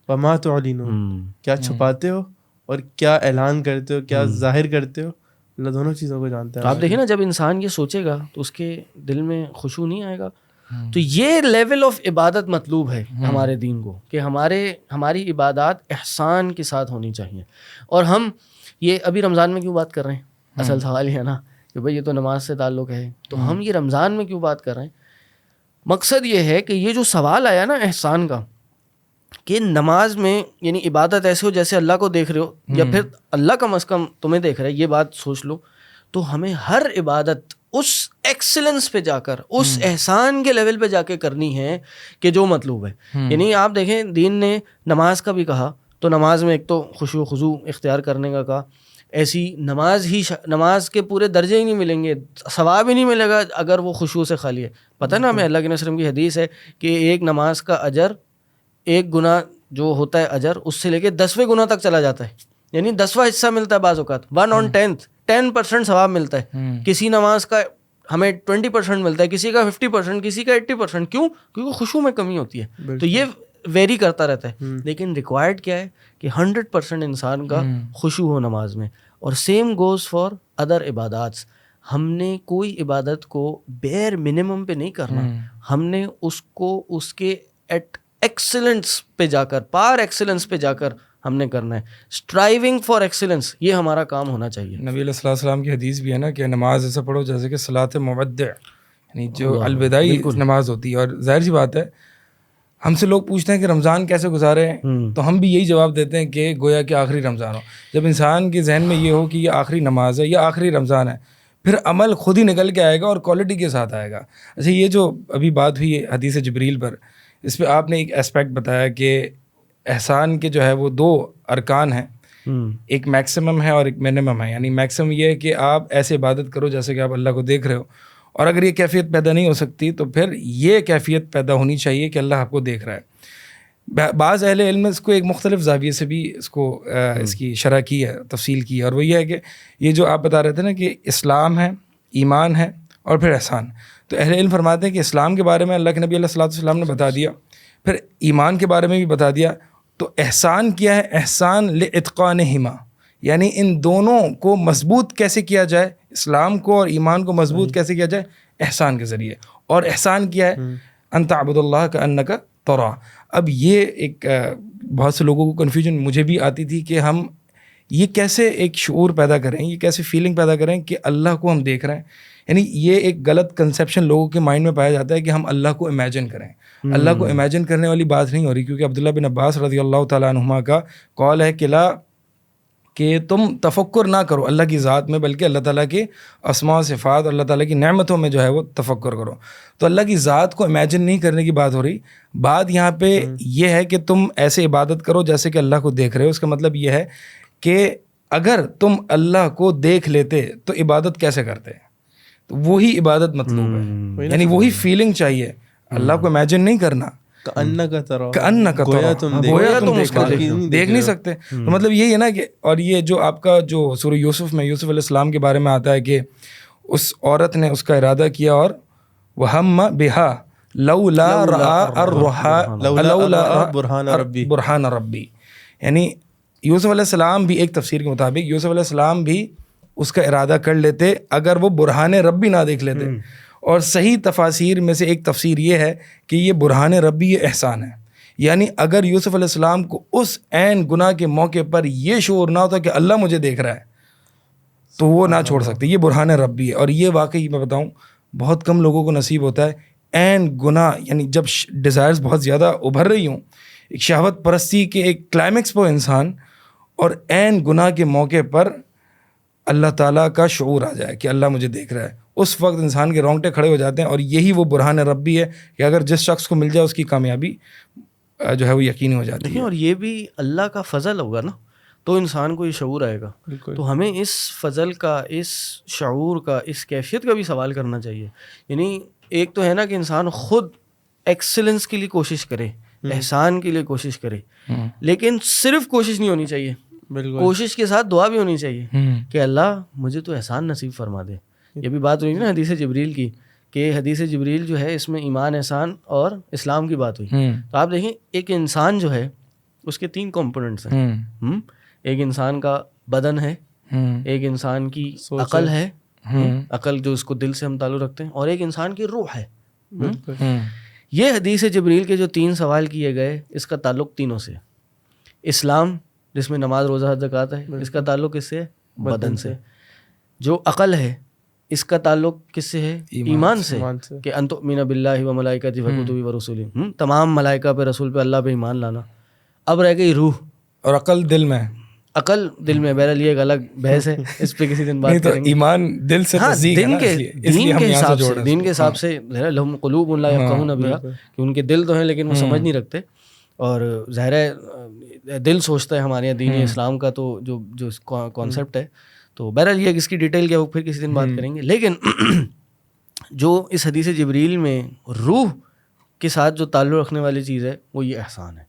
وما تعلنون، کیا چھپاتے ہو اور کیا اعلان کرتے ہو، کیا ظاہر کرتے ہو، اللہ دونوں چیزوں کو جانتا ہے. آپ دیکھیں نا جب انسان یہ سوچے گا تو اس کے دل میں خشوع نہیں آئے گا. تو یہ لیول آف عبادت مطلوب ہے ہمارے دین کو کہ ہماری عبادات احسان کے ساتھ ہونی چاہیے. اور ہم یہ ابھی رمضان میں کیوں بات کر رہے ہیں؟ اصل سوال یہ ہے نا کہ بھائی یہ تو نماز سے تعلق ہے، تو ہم یہ رمضان میں کیوں بات کر رہے ہیں؟ مقصد یہ ہے کہ یہ جو سوال آیا نا احسان کا، کہ نماز میں یعنی عبادت ایسے ہو جیسے اللہ کو دیکھ رہے ہو، یا پھر اللہ کم از کم تمہیں دیکھ رہا ہے، یہ بات سوچ لو. تو ہمیں ہر عبادت اس ایکسلنس پہ جا کر، اس احسان کے لیول پہ جا کے کرنی ہے کہ جو مطلوب ہے. یعنی آپ دیکھیں دین نے نماز کا بھی کہا تو نماز میں ایک تو خشوع و خضوع اختیار کرنے کا کہا. ایسی نماز کے پورے درجے ہی نہیں ملیں گے، ثواب ہی نہیں ملے گا اگر وہ خشوع سے خالی ہے. پتہ نا ہمیں اللہ کے نبی صلی اللہ علیہ وسلم کی حدیث ہے کہ ایک نماز کا اجر، ایک گناہ جو ہوتا ہے اجر، اس سے لے کے 10ویں گناہ تک چلا جاتا ہے. یعنی 10واں حصہ ملتا ہے بعض اوقات، 1/10 10% ثواب ملتا ہے. کسی نماز کا ہمیں 20% ملتا ہے، کسی کا 50%، کسی کا 80%. کیوں؟ کیونکہ خشوع میں کمی ہوتی ہے. تو یہ ویری کرتا رہتا ہے. لیکن ریکوائرڈ کیا ہے کہ 100% انسان کا خشوع ہو نماز میں. اور سیم گوز فار ادر عبادات. ہم نے کوئی عبادت کو بیئر منیمم پہ نہیں کرنا، ہم نے اس کو اس کے ایٹ ایکسلنس پہ جا کر، پار ایکسلنس پہ جا کر ہم نے کرنا ہے. اسٹرائیونگ فار ایکسلنس، یہ ہمارا کام ہونا چاہیے. نبی علیہ الصلوۃ والسلام کی حدیث بھی ہے نا کہ نماز ایسا پڑھو جیسے کہ صلاۃ مودع، یعنی جو الوداعی نماز ہوتی ہے. اور ظاہر سی بات ہے ہم سے لوگ پوچھتے ہیں کہ رمضان کیسے گزارے ہیں, تو ہم بھی یہی جواب دیتے ہیں کہ گویا کہ آخری رمضان ہو. جب انسان کے ذہن میں یہ ہو کہ یہ آخری نماز ہے, یہ آخری رمضان ہے, پھر عمل خود ہی نکل کے آئے گا اور کوالٹی کے ساتھ آئے گا. اچھا, یہ جو ابھی بات ہوئی ہے حدیث جبریل پر, اس پہ آپ نے ایک اسپیکٹ بتایا کہ احسان کے جو ہے وہ 2 ارکان ہیں, ایک میکسیمم ہے اور ایک منیمم ہے. یعنی میکسیمم یہ ہے کہ آپ ایسے عبادت کرو جیسے کہ آپ اللہ کو دیکھ رہے ہو, اور اگر یہ کیفیت پیدا نہیں ہو سکتی تو پھر یہ کیفیت پیدا ہونی چاہیے کہ اللہ آپ کو دیکھ رہا ہے. بعض اہل علم نے اس کو ایک مختلف زاویے سے بھی اس کی شرح کی ہے, تفصیل کی ہے, اور وہ یہ ہے کہ یہ جو آپ بتا رہے تھے نا کہ اسلام ہے, ایمان ہے اور پھر احسان. تو اہل علم فرماتے ہیں کہ اسلام کے بارے میں اللہ کے نبی علیہ الصلوۃ والسلام نے بتا دیا, پھر ایمان کے بارے میں بھی بتا دیا. تو احسان کیا ہے؟ احسان لاتقانہما, یعنی ان دونوں کو مضبوط کیسے کیا جائے, اسلام کو اور ایمان کو مضبوط کیسے کیا جائے؟ احسان کے ذریعے. اور احسان کیا ہے؟ ان تعبد اللہ کأنک تراہ. اب یہ ایک بہت سے لوگوں کو کنفیوژن مجھے بھی آتی تھی کہ ہم یہ کیسے ایک شعور پیدا کریں, یہ کیسے فیلنگ پیدا کریں کہ اللہ کو ہم دیکھ رہے ہیں. یعنی یہ ایک غلط کنسیپشن لوگوں کے مائنڈ میں پایا جاتا ہے کہ ہم اللہ کو امیجن کریں. اللہ کو امیجن کرنے والی بات نہیں ہو رہی, کیونکہ عبداللہ بن عباس رضی اللہ تعالیٰ عنہما کا قول ہے کہ تم تفکر نہ کرو اللہ کی ذات میں, بلکہ اللہ تعالیٰ کے اسماء و صفات اور اللہ تعالیٰ کی نعمتوں میں جو ہے وہ تفکر کرو. تو اللہ کی ذات کو امیجن نہیں کرنے کی بات ہو رہی. بات یہاں پہ یہ ہے کہ تم ایسے عبادت کرو جیسے کہ اللہ کو دیکھ رہے ہو. اس کا مطلب یہ ہے کہ اگر تم اللہ کو دیکھ لیتے تو عبادت کیسے کرتے؟ تو وہی عبادت مطلوب ہے, یعنی وہی فیلنگ چاہیے. اللہ کو امیجن نہیں کرنا, گویا تم اس کو دیکھ نہیں سکتے. تو مطلب یہی ہے نا کہ, اور یہ جو آپ کا جو سورہ یوسف میں یوسف علیہ السلام کے بارے میں آتا ہے کہ اس عورت نے اس کا ارادہ کیا اور وَهَمَّ بِهَا لَوْلَا رَأَى برہان ربی. یعنی یوسف علیہ السلام بھی ایک تفسیر کے مطابق یوسف علیہ السلام بھی اس کا ارادہ کر لیتے اگر وہ برہان ربی نہ دیکھ لیتے. اور صحیح تفاسیر میں سے ایک تفسیر یہ ہے کہ یہ برہان ربی یہ احسان ہے. یعنی اگر یوسف علیہ السلام کو اس عین گناہ کے موقع پر یہ شعور نہ ہوتا کہ اللہ مجھے دیکھ رہا ہے تو وہ نہ چھوڑ سکتے. یہ برہان ربی ہے. اور یہ واقعی میں بتاؤں بہت کم لوگوں کو نصیب ہوتا ہے. عین گناہ, یعنی جب ڈیزائرز بہت زیادہ ابھر رہی ہوں, ایک شہوت پرستی کے ایک کلائمیکس پر انسان, اور عین گناہ کے موقع پر اللہ تعالیٰ کا شعور آ جائے کہ اللہ مجھے دیکھ رہا ہے, اس وقت انسان کے رونگٹے کھڑے ہو جاتے ہیں. اور یہی وہ برہان ربی ہے کہ اگر جس شخص کو مل جائے اس کی کامیابی جو ہے وہ یقینی ہو جاتی ہے. اور یہ بھی اللہ کا فضل ہوگا نا, تو انسان کو یہ شعور آئے گا. تو ہمیں اس فضل کا, اس شعور کا, اس کیفیت کا بھی سوال کرنا چاہیے. یعنی ایک تو ہے نا کہ انسان خود ایکسلنس کے لیے کوشش کرے, احسان کے لیے کوشش کرے, لیکن صرف کوشش نہیں ہونی چاہیے, کوشش کے ساتھ دعا بھی ہونی چاہیے کہ اللہ مجھے تو احسان نصیب فرما دے. یہ بھی بات ہوئی نا حدیث جبریل کی, کہ حدیث جبریل جو ہے اس میں ایمان, احسان اور اسلام کی بات ہوئی. تو آپ دیکھیں ایک انسان جو ہے اس کے 3 کمپوننٹس ہیں. ایک انسان کا بدن ہے, ایک انسان کی عقل ہے, عقل جو اس کو دل سے ہم تعلق رکھتے ہیں, اور ایک انسان کی روح ہے. یہ حدیث جبریل کے جو 3 سوال کیے گئے اس کا تعلق تینوں سے. اسلام جس میں نماز, روزہ, حج, زکوٰۃ ہے, اس کا تعلق کس سے؟ بدن سے. جو عقل ہے اس کا تعلق کس سے ہے؟ ایمان سے, کہ ان تؤمن باللہ و ملائکتہ و کتبہ و رسلہ, تمام ملائکہ پہ, رسول پہ, اللہ پہ ایمان لانا. اب رہ گئی روح, اور عقل دل میں. عقل دل میں, بہرحال یہ ایک الگ بحث ہے, اس پہ کسی دن بات کریں گے. ایمان دل سے تصدیق ہے نا, دین کے حساب سے لہم قلوب لا یفقہون بہا, کہ ان کے دل تو ہیں لیکن وہ سمجھ نہیں رکھتے. اور ظاہر ہے دل سوچتا ہے ہمارے یہاں دین اسلام کا تو جو کانسیپٹ ہے. تو بہرحال یہ اس کی ڈیٹیل کیا وہ پھر کسی دن بات کریں گے. لیکن جو اس حدیث جبریل میں روح کے ساتھ جو تعلق رکھنے والی چیز ہے وہ یہ احسان ہے.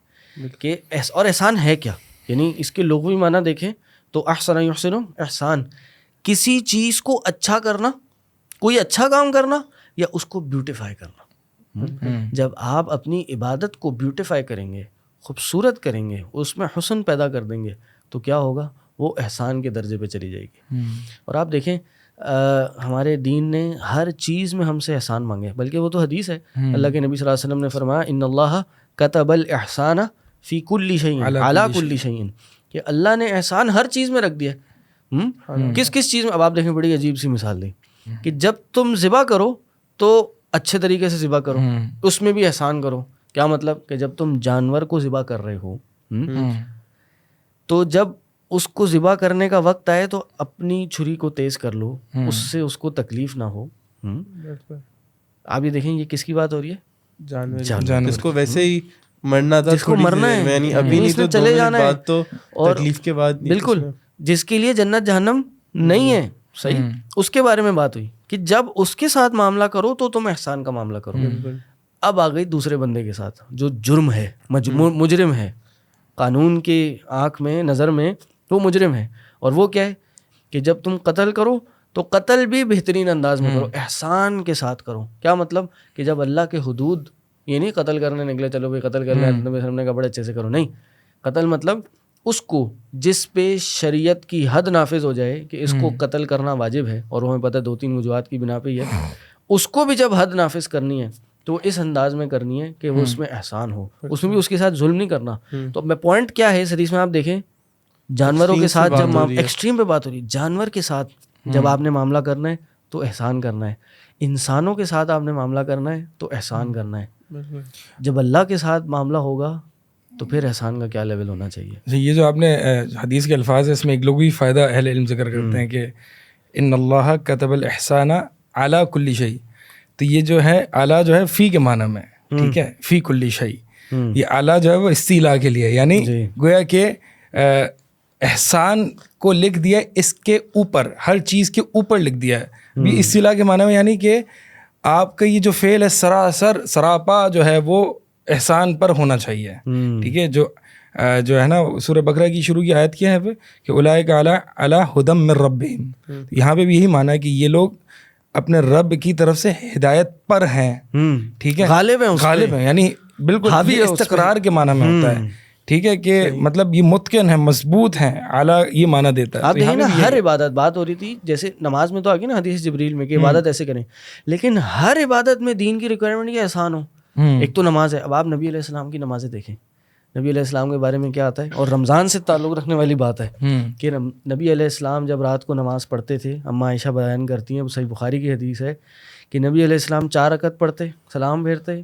کہ اور احسان ہے کیا؟ یعنی اس کے لغوی معنی دیکھیں تو احسن یحسن, احسان کسی چیز کو اچھا کرنا, کوئی اچھا کام کرنا, یا اس کو بیوٹیفائی کرنا. جب آپ اپنی عبادت کو بیوٹیفائی کریں گے, خوبصورت کریں گے, اس میں حسن پیدا کر دیں گے, تو کیا ہوگا؟ وہ احسان کے درجے پہ چلی جائے گی. اور آپ دیکھیں ہمارے دین نے ہر چیز میں ہم سے احسان مانگے, بلکہ وہ تو حدیث ہے, اللہ کے نبی صلی اللہ علیہ وسلم نے فرمایا ان اللہ کتب الاحسان فی کل شیء علی کل شیء, کہ اللہ نے احسان ہر چیز میں رکھ دیا. کس کس چیز میں؟ اب آپ دیکھیں بڑی عجیب سی مثال دی کہ جب تم ذبح کرو تو اچھے طریقے سے ذبح کرو, اس میں بھی احسان کرو کیا مطلب کہ جب تم جانور کو ذبح کر رہے ہو تو جب اس کو ذبح کرنے کا وقت آئے تو اپنی چھری کو تیز کر لو, اس سے اس کو تکلیف نہ ہو. آپ یہ دیکھیں یہ کس کی بات ہو رہی ہے؟ جانور جس کو ویسے ہی مرنا تھا, جس کو مرنا ہے, یعنی ابھی نہیں تو چلے جانا ہے, تو تکلیف کے بعد بالکل, جس کے لیے جنت جہنم نہیں ہے. صحیح, اس کے بارے میں بات ہوئی کہ جب اس کے ساتھ معاملہ کرو تو تم احسان کا معاملہ کرو. اب آ گئی دوسرے بندے کے ساتھ جو جرم ہے, مجرم ہے, قانون کی آنکھ میں نظر میں وہ مجرم ہے. اور وہ کیا ہے کہ جب تم قتل کرو تو قتل بھی بہترین انداز میں کرو, احسان کے ساتھ کرو. کیا مطلب کہ جب اللہ کے حدود, یہ نہیں قتل کرنے نکلے چلو بھائی قتل کر لیں, نبی صلی اللہ علیہ وسلم نے کہا بڑے اچھے سے کرو, نہیں. قتل مطلب اس کو جس پہ شریعت کی حد نافذ ہو جائے کہ اس کو قتل کرنا واجب ہے, اور ہمیں پتہ ہے 2-3 وجوہات کی بنا پہ ہی ہے, اس کو بھی جب حد نافذ کرنی ہے تو اس انداز میں کرنی ہے کہ وہ اس میں احسان ہو, اس میں بھی اس کے ساتھ ظلم نہیں کرنا. تو میں پوائنٹ کیا ہے اس حدیث میں آپ دیکھیں, جانوروں کے ساتھ جب ایکسٹریم پہ بات ہو رہی ہے, جانور کے ساتھ جب آپ نے معاملہ کرنا ہے تو احسان کرنا ہے, انسانوں کے ساتھ آپ نے معاملہ کرنا ہے تو احسان کرنا ہے. جب اللہ کے ساتھ معاملہ ہوگا تو پھر احسان کا کیا لیول ہونا چاہیے. یہ جو آپ نے حدیث کے الفاظ ہے اس میں ایک لوگ بھی فائدہ اہل علم ذکر کرتے ہیں کہ ان اللہ کتب الاحسان علی کل شیء. تو یہ جو ہے اعلیٰ جو ہے فی کے معنی میں, ٹھیک ہے, فی کل شیء. یہ اعلیٰ جو ہے وہ استیلا کے لیے, یعنی گویا کہ احسان کو لکھ دیا اس کے اوپر, ہر چیز کے اوپر لکھ دیا ہے. بھی استیلا کے معنی میں یعنی کہ آپ کا یہ جو فعل ہے سراسر سراپا جو ہے وہ احسان پر ہونا چاہیے. ٹھیک ہے, جو ہے نا سورہ بقرہ کی شروع کی آیت کیا ہے کہ اولئک علی ھدی من ربہم, یہاں پہ بھی یہی معنی ہے کہ یہ لوگ اپنے رب کی طرف سے ہدایت پر ہیں. ٹھیک ہے, غالب ہیں, یعنی بالکل یہ استقرار کے معنی میں ہوتا ہے. ٹھیک ہے, کہ مطلب یہ متقن ہے, مضبوط ہیں, اعلیٰ یہ معنی دیتا ہے. آپ دیکھیں نا ہر عبادت, بات ہو رہی تھی جیسے نماز میں تو آ گئی نا حدیث جبریل میں کہ عبادت ایسے کریں, لیکن ہر عبادت میں دین کی ریکوائرمنٹ یہ احسان ہو. ایک تو نماز ہے, اب آپ نبی علیہ السلام کی نمازیں دیکھیں, نبی علیہ السلام کے بارے میں کیا آتا ہے, اور رمضان سے تعلق رکھنے والی بات ہے کہ نبی علیہ السلام جب رات کو نماز پڑھتے تھے, اما عائشہ بیان کرتی ہیں, صحیح بخاری کی حدیث ہے کہ نبی علیہ السلام 4 رکعت پڑھتے, سلام پھیرتے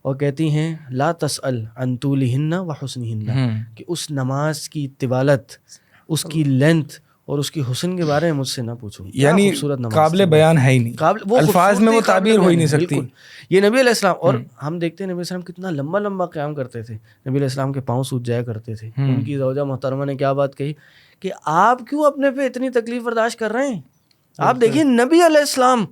اور کہتی ہیں لا تسأل عن طولہن و حسنہن, کہ اس نماز کی طوالت, اس کی لینتھ اور اس کی حسن کے بارے میں مجھ سے نہ پوچھو. یعنی قابل بیان ہے ہی نہیں, الفاظ میں وہ تعبیر ہو ہی نہیں سکتی. یہ نبی علیہ السلام, اور ہم دیکھتے ہیں نبی علیہ السلام کتنا لمبا لمبا قیام کرتے تھے. نبی علیہ السلام کے پاؤں سوج جایا کرتے تھے. ان کی زوجہ محترمہ نے کیا بات کہی کہ آپ کیوں اپنے پہ اتنی تکلیف برداشت کر رہے ہیں. آپ دیکھیے نبی علیہ السلام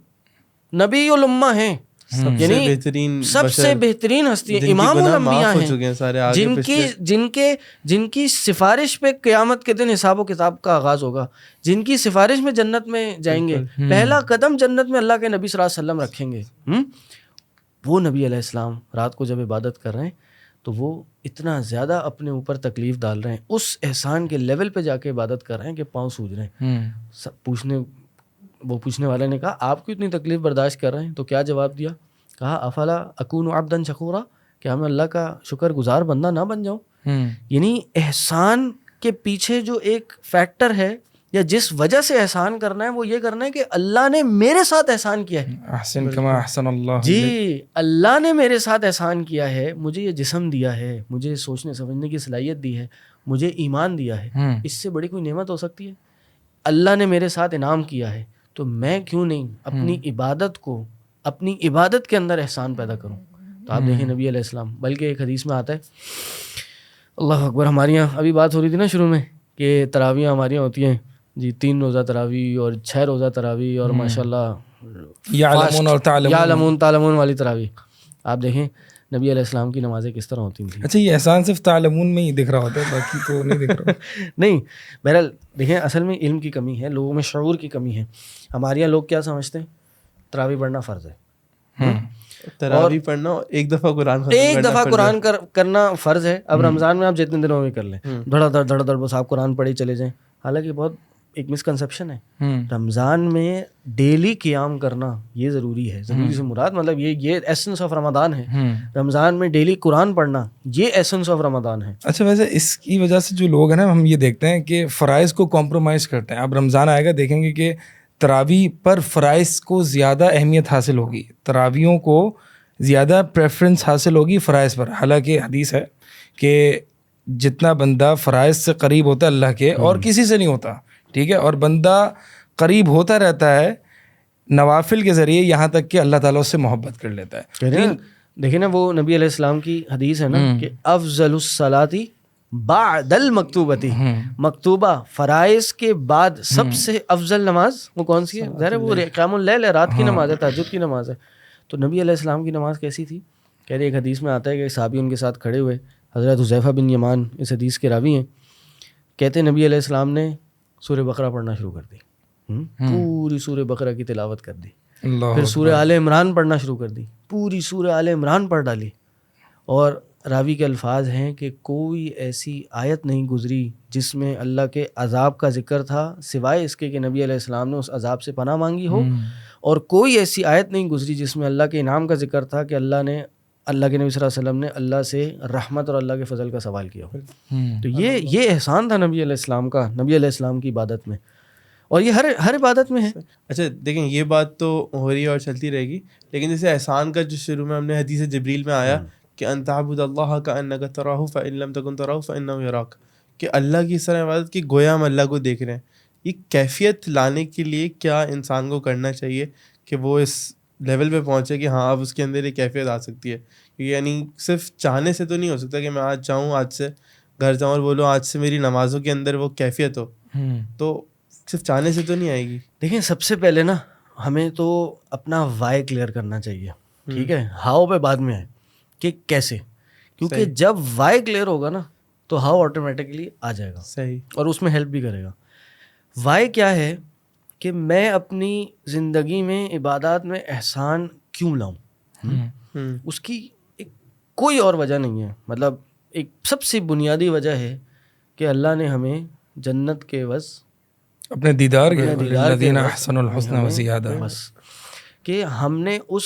نبی الامہ ہیں, یعنی سب سے بہترین ہستی ہیں, امام الانبیاء ہیں, جن کی سفارش پہ قیامت کے دن حساب و کتاب کا آغاز ہوگا, جن کی سفارش میں جنت میں جائیں گے, پہلا قدم جنت میں اللہ کے نبی صلی اللہ علیہ وسلم رکھیں گے. وہ نبی علیہ السلام رات کو جب عبادت کر رہے ہیں تو وہ اتنا زیادہ اپنے اوپر تکلیف ڈال رہے ہیں, اس احسان کے لیول پہ جا کے عبادت کر رہے ہیں کہ پاؤں سوج رہے ہیں. پوچھنے والے نے کہا آپ کیوں اتنی تکلیف برداشت کر رہے ہیں, تو کیا جواب دیا, کہا افلا اکون عبدا شکورا, کیا میں اللہ کا شکر گزار بندہ نہ بن جاؤں. یعنی احسان کے پیچھے جو ایک فیکٹر ہے یا جس وجہ سے احسان کرنا ہے وہ یہ کرنا ہے کہ اللہ نے میرے ساتھ احسان کیا ہے. احسن کما احسن اللہ, جی اللہ نے میرے ساتھ احسان کیا ہے, مجھے یہ جسم دیا ہے, مجھے سوچنے سمجھنے کی صلاحیت دی ہے, مجھے ایمان دیا ہے, اس سے بڑی کوئی نعمت ہو سکتی ہے. اللہ نے میرے ساتھ انعام کیا ہے, تو میں کیوں نہیں اپنی عبادت کو, اپنی عبادت کے اندر احسان پیدا کروں. تو آپ دیکھیں نبی علیہ السلام, بلکہ ایک حدیث میں آتا ہے, اللہ اکبر, ہمارے یہاں ابھی بات ہو رہی تھی نا شروع میں کہ تراویحیں ہمارے یہاں ہوتی ہیں جی, 3 روزہ تراویح اور 6 روزہ تراویح اور ماشاء اللہ یعلمون تعلمون والی تراویح. آپ دیکھیں نبی علیہ السلام کی نمازیں کس طرح ہوتی تھیں. اچھا, یہ احسان صرف تعلمون میں ہی دکھ رہا ہوتا ہے, باقی تو نہیں دکھ رہا. نہیں, بہرحال دیکھیں اصل میں علم کی کمی ہے, لوگوں میں شعور کی کمی ہے. ہمارے یہاں لوگ کیا سمجھتے ہیں, تراویح پڑھنا فرض ہے, تراویح پڑھنا ایک دفعہ قرآن کرنا فرض ہے. اب رمضان میں آپ جتنے دنوں میں کر لیں, دھڑ دھڑ بس آپ قرآن پڑھے چلے جائیں. حالانکہ بہت ایک مسکنسیپشن ہے, رمضان میں ڈیلی قیام کرنا یہ ضروری ہے. ضروری سے مراد مطلب یہ ایسنس آف رمضان ہے. رمضان میں ڈیلی قرآن پڑھنا یہ ایسنس آف رمضان ہے. اچھا, ویسے اس کی وجہ سے جو لوگ ہیں نا, ہم یہ دیکھتے ہیں کہ فرائض کو کمپرومائز کرتے ہیں. اب رمضان آئے گا, دیکھیں گے کہ تراویح پر فرائض کو زیادہ اہمیت حاصل ہوگی, تراویحوں کو زیادہ پریفرنس حاصل ہوگی فرائض پر. حالانکہ حدیث ہے کہ جتنا بندہ فرائض سے قریب ہوتا ہے اللہ کے اور کسی سے نہیں ہوتا, ٹھیک ہے, اور بندہ قریب ہوتا رہتا ہے نوافل کے ذریعے یہاں تک کہ اللہ تعالیٰ اس سے محبت کر لیتا ہے. دیکھیں نا وہ نبی علیہ السلام کی حدیث ہے نا کہ افضل الصلاۃ بعد المکتوبتی, مکتوبہ فرائض کے بعد سب سے افضل نماز وہ کون سی ہے؟ ظاہر ہے وہ قیام اللیل ہے, رات کی نماز ہے, تہجد کی نماز ہے. تو نبی علیہ السلام کی نماز کیسی تھی؟ کہہ رہے ایک حدیث میں آتا ہے کہ صحابی ان کے ساتھ کھڑے ہوئے, حضرت حذیفہ بن یمان اس حدیث کے راوی ہیں, کہتے نبی علیہ السلام نے سورہ بقرہ پڑھنا شروع کر دی, پوری سورہ بقرہ کی تلاوت کر دی. پھر سورہ آل عمران پڑھنا شروع کر دی, پوری سورہ آل عمران پڑھ ڈالی. اور راوی کے الفاظ ہیں کہ کوئی ایسی آیت نہیں گزری جس میں اللہ کے عذاب کا ذکر تھا سوائے اس کے کہ نبی علیہ السلام نے اس عذاب سے پناہ مانگی ہو, اور کوئی ایسی آیت نہیں گزری جس میں اللہ کے انعام کا ذکر تھا کہ اللہ کے نبی صلی اللہ علیہ وسلم نے اللہ سے رحمت اور اللہ کے فضل کا سوال کیا ہو. تو یہ احسان تھا نبی علیہ السلام کا, نبی علیہ السلام کی عبادت میں, اور یہ ہر عبادت میں ہے. اچھا دیکھیں یہ بات تو ہو رہی ہے اور چلتی رہے گی, لیکن جیسے احسان کا جو شروع میں ہم نے حدیث جبریل میں آیا کہ ان تعبد اللہ کأنک تراہ فإن لم تکن تراہ فإنہ یراک, کہ اللہ کی اس طرح عبادت کی گویا ہم اللہ کو دیکھ رہے ہیں. یہ کیفیت لانے کے لیے کیا انسان کو کرنا چاہیے کہ وہ اس لیول پہ پہنچے کہ ہاں اب اس کے اندر یہ کیفیت آ سکتی ہے؟ یعنی صرف چاہنے سے تو نہیں ہو سکتا کہ میں آج جاؤں, آج سے گھر جاؤں اور بولوں آج سے میری نمازوں کے اندر وہ کیفیت ہو, تو صرف چاہنے سے تو نہیں آئے گی. دیکھیں سب سے پہلے نا ہمیں تو اپنا وائی کلیئر کرنا چاہیے, ٹھیک ہے, ہاؤ پہ بعد میں ہے کہ کیسے, کیونکہ جب وائی کلیئر ہوگا نا تو ہاؤ آٹومیٹکلی آ جائے گا. صحیح. اور اس میں ہیلپ بھی کرے گا. وائی کیا ہے کہ میں اپنی زندگی میں عبادات میں احسان کیوں لاؤں, اس کی کوئی اور وجہ نہیں ہے. مطلب ایک سب سے بنیادی وجہ ہے کہ اللہ نے ہمیں جنت کے عوض اپنے دیدار کے الذین احسنوا الحسنى وزیادہ, بس کہ ہم نے اس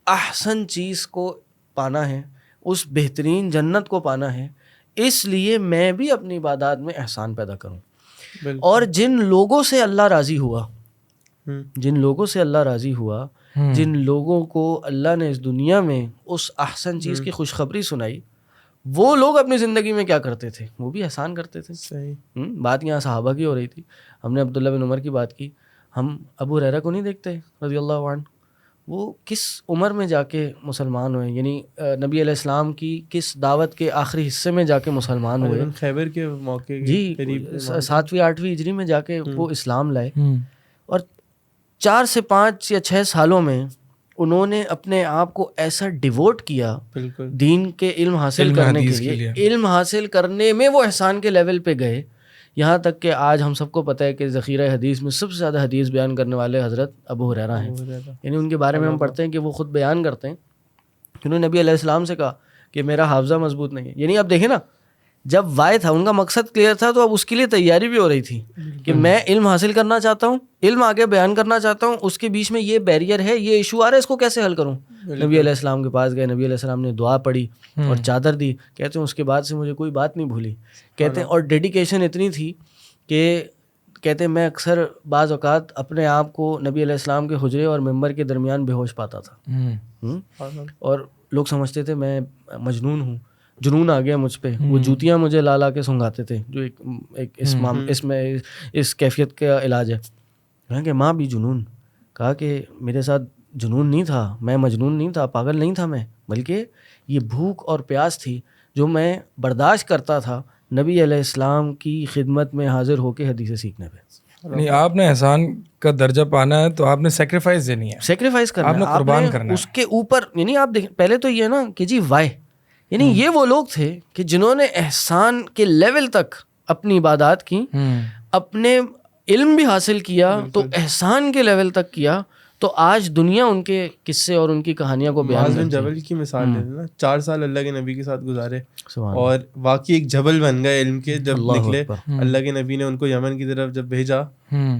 احسن چیز کو پانا ہے, اس بہترین جنت کو پانا ہے, اس لیے میں بھی اپنی عبادات میں احسان پیدا کروں. اور جن لوگوں سے اللہ راضی ہوا, جن لوگوں سے اللہ راضی ہوا, جن لوگوں کو اللہ نے اس دنیا میں اس احسن چیز کی خوشخبری سنائی, وہ لوگ اپنی زندگی میں کیا کرتے تھے؟ وہ بھی احسان کرتے تھے. صحیح. بات یہاں صحابہ کی ہو رہی تھی, ہم نے عبداللہ بن عمر کی بات کی, ہم ابو ہریرہ کو نہیں دیکھتے رضی اللہ عنہ, وہ کس عمر میں جا کے مسلمان ہوئے, یعنی نبی علیہ السلام کی کس دعوت کے آخری حصے میں جا کے مسلمان ہوئے, خیبر کے موقع جی 7ویں 8ویں ہجری میں جا کے وہ اسلام لائے, اور 4 سے 5 یا 6 سالوں میں انہوں نے اپنے آپ کو ایسا ڈیووٹ کیا دین کے علم حاصل کرنے کے لیے, علم حاصل کرنے میں وہ احسان کے لیول پہ گئے, یہاں تک کہ آج ہم سب کو پتہ ہے کہ ذخیرہ حدیث میں سب سے زیادہ حدیث بیان کرنے والے حضرت ابو ہریرہ ہیں. یعنی ان کے بارے میں ہم پڑھتے ہیں کہ وہ خود بیان کرتے ہیں کہ انہوں نے نبی علیہ السلام سے کہا کہ میرا حافظہ مضبوط نہیں ہے. یعنی اب دیکھیں نا, جب وائے تھا, ان کا مقصد کلیئر تھا, تو اب اس کے لیے تیاری بھی ہو رہی تھی کہ میں علم حاصل کرنا چاہتا ہوں, علم آگے بیان کرنا چاہتا ہوں, اس کے بیچ میں یہ بیریئر ہے, یہ ایشو آ رہا ہے, اس کو کیسے حل کروں. نبی علیہ السلام کے پاس گئے, نبی علیہ السلام نے دعا پڑھی اور چادر دی. کہتے ہیں اس کے بعد سے مجھے کوئی بات نہیں بھولی. کہتے ہیں اور ڈیڈیکیشن اتنی تھی کہ کہتے ہیں میں اکثر بعض اوقات اپنے آپ کو نبی علیہ السلام کے حجرے اور ممبر کے درمیان بے ہوش پاتا تھا, اور لوگ سمجھتے تھے میں مجنون ہوں, جنون آ گیا مجھ پہ. وہ جوتیاں مجھے لا کے سنگھاتے تھے, جو ایک اس میں اس کیفیت کا علاج ہے. کہا کہ ماں بھی جنون, کہا کہ میرے ساتھ جنون نہیں تھا, میں مجنون نہیں تھا, پاگل نہیں تھا میں, بلکہ یہ بھوک اور پیاس تھی جو میں برداشت کرتا تھا نبی علیہ السلام کی خدمت میں حاضر ہو کے حدیثیں سیکھنے پہ. یعنی آپ نے احسان کا درجہ پانا ہے تو آپ نے سیکریفائس دینی ہے, سیکریفائس کرنا ہے, آپ نے قربان کرنا ہے اس کے اوپر. یعنی آپ دیکھیں پہلے تو یہ نا کہ جی وائے, یعنی یہ وہ لوگ تھے کہ جنہوں نے احسان کے لیول تک اپنی عبادات کی, اپنے علم بھی حاصل کیا تو احسان کے لیول تک کیا, تو آج دنیا ان کے قصے اور ان کی کہانیاں کو بیان معاذ بن جبل کی مثال لے لینا, 4 سال اللہ کے نبی کے ساتھ گزارے اور واقعی ایک جبل بن گئے علم کے. جب نکلے اللہ کے نبی نے ان کو یمن کی طرف جب بھیجا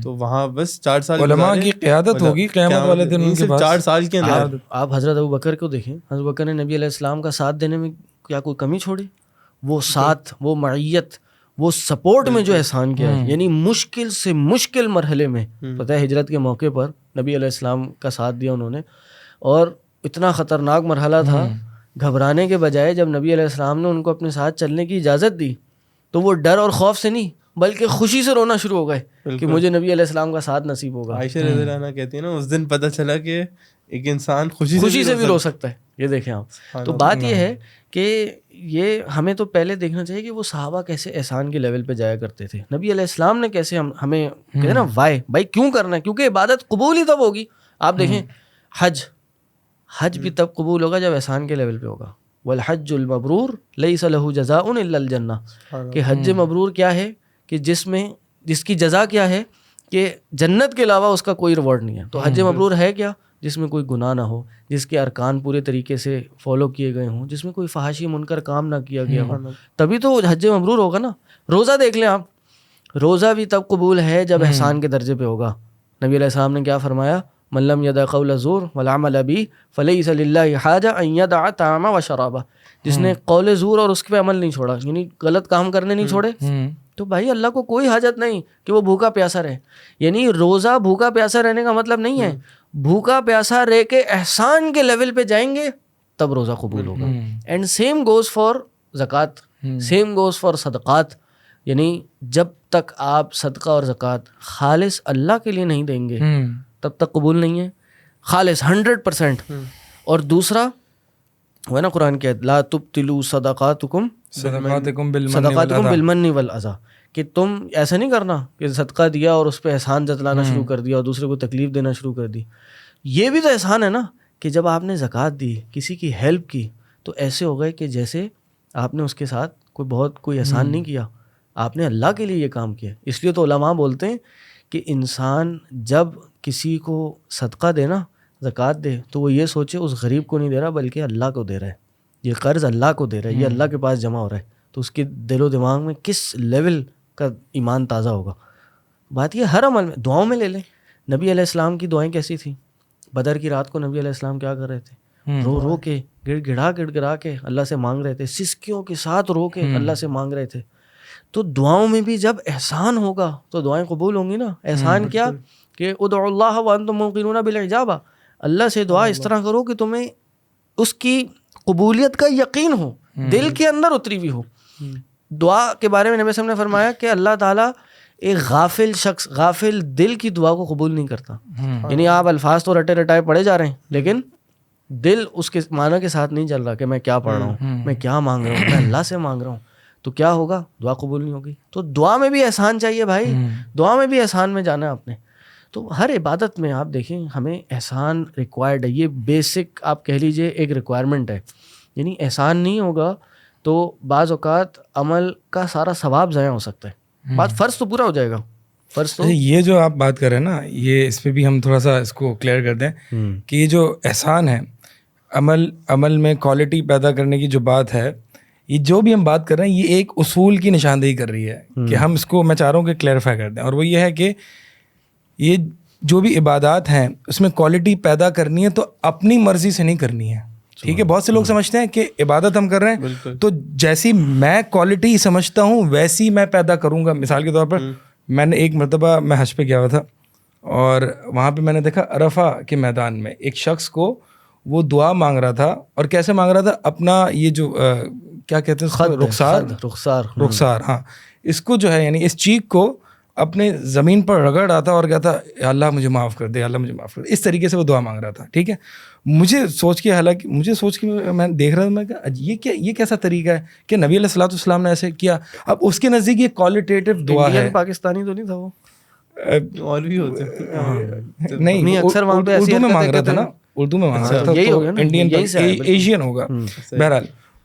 تو وہاں بس 4 سال علماء کی قیادت ہوگی قیامت والے دن ان کے پاس. 4 سال کے اندر آپ حضرت ابو بکر کو دیکھیں, حضرت بکر نے نبی علیہ السلام کا ساتھ دینے میں کیا کوئی کمی چھوڑی؟ وہ ساتھ, وہ معیت, وہ سپورٹ میں جو احسان کیا ہے, یعنی مشکل سے مشکل مرحلے میں, پتہ ہے ہجرت کے موقع پر نبی علیہ السلام کا ساتھ دیا انہوں نے, اور اتنا خطرناک مرحلہ تھا. گھبرانے کے بجائے جب نبی علیہ السلام نے ان کو اپنے ساتھ چلنے کی اجازت دی تو وہ ڈر اور خوف سے نہیں بلکہ خوشی سے رونا شروع ہو گئے کہ مجھے نبی علیہ السلام کا ساتھ نصیب ہوگا. عائشہ رضی اللہ عنہا کہتی ہے نا اس دن پتہ چلا کہ ایک انسان خوشی سے بھی رو سکتا ہے. یہ دیکھیں آپ. تو بات یہ ہے کہ یہ ہمیں تو پہلے دیکھنا چاہیے کہ وہ صحابہ کیسے احسان کے لیول پہ جایا کرتے تھے. نبی علیہ السلام نے کیسے ہمیں کہتے ہیں نا وائی بھائی کیوں کرنا ہے, کیونکہ عبادت قبول ہی تب ہوگی. آپ دیکھیں حج بھی تب قبول ہوگا جب احسان کے لیول پہ ہوگا. والحج المبرور لیس له جزاء الا الجنہ, کہ حج مبرور کیا ہے کہ جس کی جزا کیا ہے کہ جنت کے علاوہ اس کا کوئی ریوارڈ نہیں ہے. تو حج مبرور ہے کیا؟ جس میں کوئی گناہ نہ ہو, جس کے ارکان پورے طریقے سے فالو کیے گئے ہوں, جس میں کوئی فحاشی منکر کام نہ کیا گیا ہو, تبھی تو حج مبرور ہوگا نا. روزہ دیکھ لیں آپ, روزہ بھی تب قبول ہے جب احسان کے درجے پہ ہوگا. نبی علیہ السلام نے کیا فرمایا؟ من لم يدع قول الزور والعمل به فليس لله حاجة ان يدع طعام وشرابه. جس نے قول زور اور اس پہ عمل نہیں چھوڑا, یعنی غلط کام کرنے نہیں چھوڑے, تو بھائی اللہ کو کوئی حاجت نہیں کہ وہ بھوکا پیاسا رہے. یعنی روزہ بھوکا پیاسا رہنے کا مطلب نہیں ہے. بھوکا پیاسا رہ کے احسان کے لیول پہ جائیں گے تب روزہ قبول ہوگا. اینڈ سیم گوز فار زکوٰۃ, سیم گوز فار صدقات. یعنی جب تک آپ صدقہ اور زکوٰۃ خالص اللہ کے لیے نہیں دیں گے تب تک قبول نہیں ہے, خالص 100%. اور دوسرا وہ ہے نا قرآن کے لا تبطلوا صدقاتکم بالمن والاذی, کہ تم ایسا نہیں کرنا کہ صدقہ دیا اور اس پہ احسان جتلانا شروع کر دیا اور دوسرے کو تکلیف دینا شروع کر دی. یہ بھی تو احسان ہے نا کہ جب آپ نے زکوٰۃ دی, کسی کی ہیلپ کی, تو ایسے ہو گئے کہ جیسے آپ نے اس کے ساتھ کوئی احسان نہیں کیا, آپ نے اللہ کے لیے یہ کام کیا. اس لیے تو علماء بولتے ہیں کہ انسان جب کسی کو صدقہ دے نا, زکوٰۃ دے, تو وہ یہ سوچے اس غریب کو نہیں دے رہا بلکہ اللہ کو دے رہا ہے, یہ قرض اللہ کو دے رہا ہے, یہ اللہ کے پاس جمع ہو رہا ہے. تو اس کے دل و دماغ میں کس لیول کا ایمان تازہ ہوگا. بات یہ ہر عمل میں, دعاؤں میں لے لیں. نبی علیہ السلام کی دعائیں کیسی تھیں؟ بدر کی رات کو نبی علیہ السلام کیا کر رہے تھے؟ رو رو کے گڑ گڑا کے اللہ سے مانگ رہے تھے, سسکیوں کے ساتھ رو کے اللہ سے مانگ رہے تھے. تو دعاؤں میں بھی جب احسان ہوگا تو دعائیں قبول ہوں گی نا. احسان کیا کہ ادعوا اللہ وانتم موقنون بالاجابہ, اللہ سے دعا اس طرح کرو کہ تمہیں اس کی قبولیت کا یقین ہو, دل کے اندر اتری ہوئی ہو. دعا کے بارے میں نبی صلی اللہ علیہ وسلم نے فرمایا کہ اللہ تعالیٰ ایک غافل شخص, غافل دل کی دعا کو قبول نہیں کرتا. یعنی آپ الفاظ تو رٹے رٹائے پڑھے جا رہے ہیں لیکن دل اس کے معنی کے ساتھ نہیں چل رہا کہ میں کیا پڑھ رہا ہوں, میں کیا مانگ رہا ہوں, میں اللہ سے مانگ رہا ہوں. تو کیا ہوگا؟ دعا قبول نہیں ہوگی. تو دعا میں بھی احسان چاہیے بھائی, دعا میں بھی احسان میں جانا ہے آپ نے. تو ہر عبادت میں آپ دیکھیں ہمیں احسان ریکوائرڈ ہے, یہ بیسک آپ کہہ لیجئے ایک ریکوائرمنٹ ہے. یعنی احسان نہیں ہوگا تو بعض اوقات عمل کا سارا ثواب ضائع ہو سکتا ہے. بات فرض تو پورا ہو جائے گا, فرض تو یہ جو آپ بات کر رہے ہیں نا, یہ اس پہ بھی ہم تھوڑا سا اس کو کلیئر کر دیں کہ یہ جو احسان ہے, عمل میں کوالٹی پیدا کرنے کی جو بات ہے, یہ جو بھی ہم بات کر رہے ہیں یہ ایک اصول کی نشاندہی کر رہی ہے کہ ہم اس کو, میں چاہ رہا ہوں کہ کلیئرفائی کر دیں. اور وہ یہ ہے کہ یہ جو بھی عبادات ہیں اس میں کوالٹی پیدا کرنی ہے تو اپنی مرضی سے نہیں کرنی ہے. ٹھیک ہے, بہت سے لوگ سمجھتے ہیں کہ عبادت ہم کر رہے ہیں تو جیسی میں کوالٹی سمجھتا ہوں ویسی میں پیدا کروں گا. مثال کے طور پر میں نے ایک مرتبہ میں حج پہ گیا ہوا تھا اور وہاں پہ میں نے دیکھا عرفہ کے میدان میں ایک شخص کو وہ دعا مانگ رہا تھا. اور کیسے مانگ رہا تھا؟ اپنا یہ جو کیا کہتے ہیں رخسار, ہاں, اس کو جو ہے یعنی اس چیک کو اپنے زمین پر رگڑ رہا تھا اور کہتا اللہ مجھے معاف کر دے, اللہ مجھے معاف کر دے. اس طریقے سے وہ دعا مانگ رہا تھا. ٹھیک ہے, مجھے سوچ کے میں دیکھ رہا تھا, میں کہا یہ کیسا طریقہ ہے کہ نبی علیہ الصلوۃ والسلام نے ایسے کیا. اب اس کے نزدیک یہ کوالٹیٹیو دعا ہے. پاکستانی تو نہیں تھا وہ, اور بھی ہوتے نہیں, اکثر اردو میں مانگ رہا تھا نا, اردو میں مانگ رہا تھا, انڈین ایشین ہوگا. بہرحال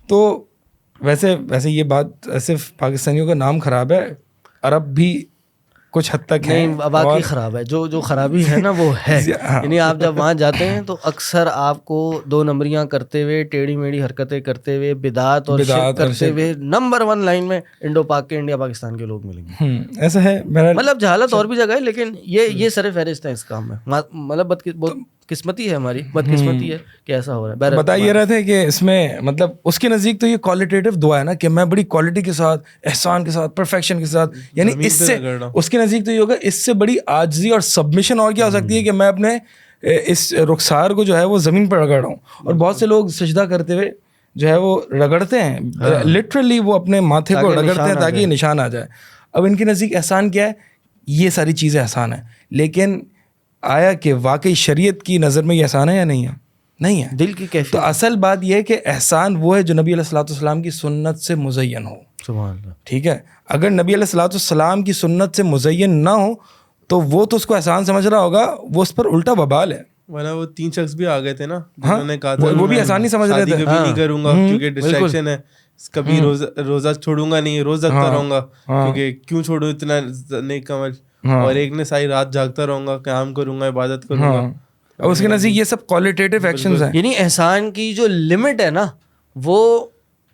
تو ویسے یہ بات صرف پاکستانیوں کا نام خراب ہے, عرب بھی کچھ حد تک نہیں, واقعی خراب ہے. جو خرابی ہے نا وہ ہے. یعنی آپ جب وہاں جاتے ہیں تو اکثر آپ کو 2 نمبریاں کرتے ہوئے, ٹیڑھی میڑھی حرکتیں کرتے ہوئے, بدعات اور شرک کرتے ہوئے نمبر 1 لائن میں انڈو پاک کے, انڈیا پاکستان کے لوگ ملیں گے. ایسا ہے, مطلب جہالت اور بھی جگہ ہے لیکن یہ سر فہرست ہے اس کام میں. مطلب قسمتی ہے ہماری, بدقسمتی ہے کہ ایسا ہو رہا ہے. بتا یہ رہے تھے کہ اس میں مطلب اس کے نزدیک تو یہ کوالٹیٹیو دعا ہے نا کہ میں بڑی کوالٹی کے ساتھ, احسان کے ساتھ, پرفیکشن کے ساتھ, یعنی اس سے اس کے نزدیک تو یہ ہوگا اس سے بڑی عاجزی اور سبمیشن اور کیا ہو سکتی ہے کہ میں اپنے اس رخسار کو جو ہے وہ زمین پر رگڑ رہا ہوں. اور بہت سے لوگ سجدہ کرتے ہوئے جو ہے وہ رگڑتے ہیں, لٹرلی وہ اپنے ماتھے کو رگڑتے ہیں تاکہ یہ نشان آ جائے. اب ان کے نزدیک احسان کیا ہے؟ یہ ساری چیزیں احسان ہیں, لیکن آیا کہ واقعی شریعت کی نظر میں یہ احسان ہے یا نہیں ہے؟ نہیں ہے. دل کی کیفیت. تو اصل بات یہ ہے کہ احسان وہ ہے جو نبی علیہ الصلوۃ والسلام کی سنت سے مزین ہو. سبحان اللہ. ٹھیک ہے, اگر نبی علیہ الصلوۃ والسلام کی سنت سے مزین نہ ہو تو وہ تو اس کو احسان سمجھ رہا ہوگا, وہ اس پر الٹا وبال ہے. ورنہ وہ 3 شخص بھی آ گئے تھے نا جنہوں نے کہا تھا وہ بھی احسان نہیں سمجھ رہے تھے. شادی کبھی نہیں کروں گا کیونکہ ڈسٹریکشن ہے, کبھی روزہ چھوڑوں گا نہیں, روز رکھتا رہوں گا کیونکہ کیوں چھوڑوں اتنا نیک عمل, اور ایک نے ساری رات جاگتا رہوں گا, قیام کروں گا, عبادت کروں گا. اور اس کے نزدیک یہ سب کوالٹیٹیو ایکشنز ہیں. یعنی احسان کی جو لمٹ ہے نا وہ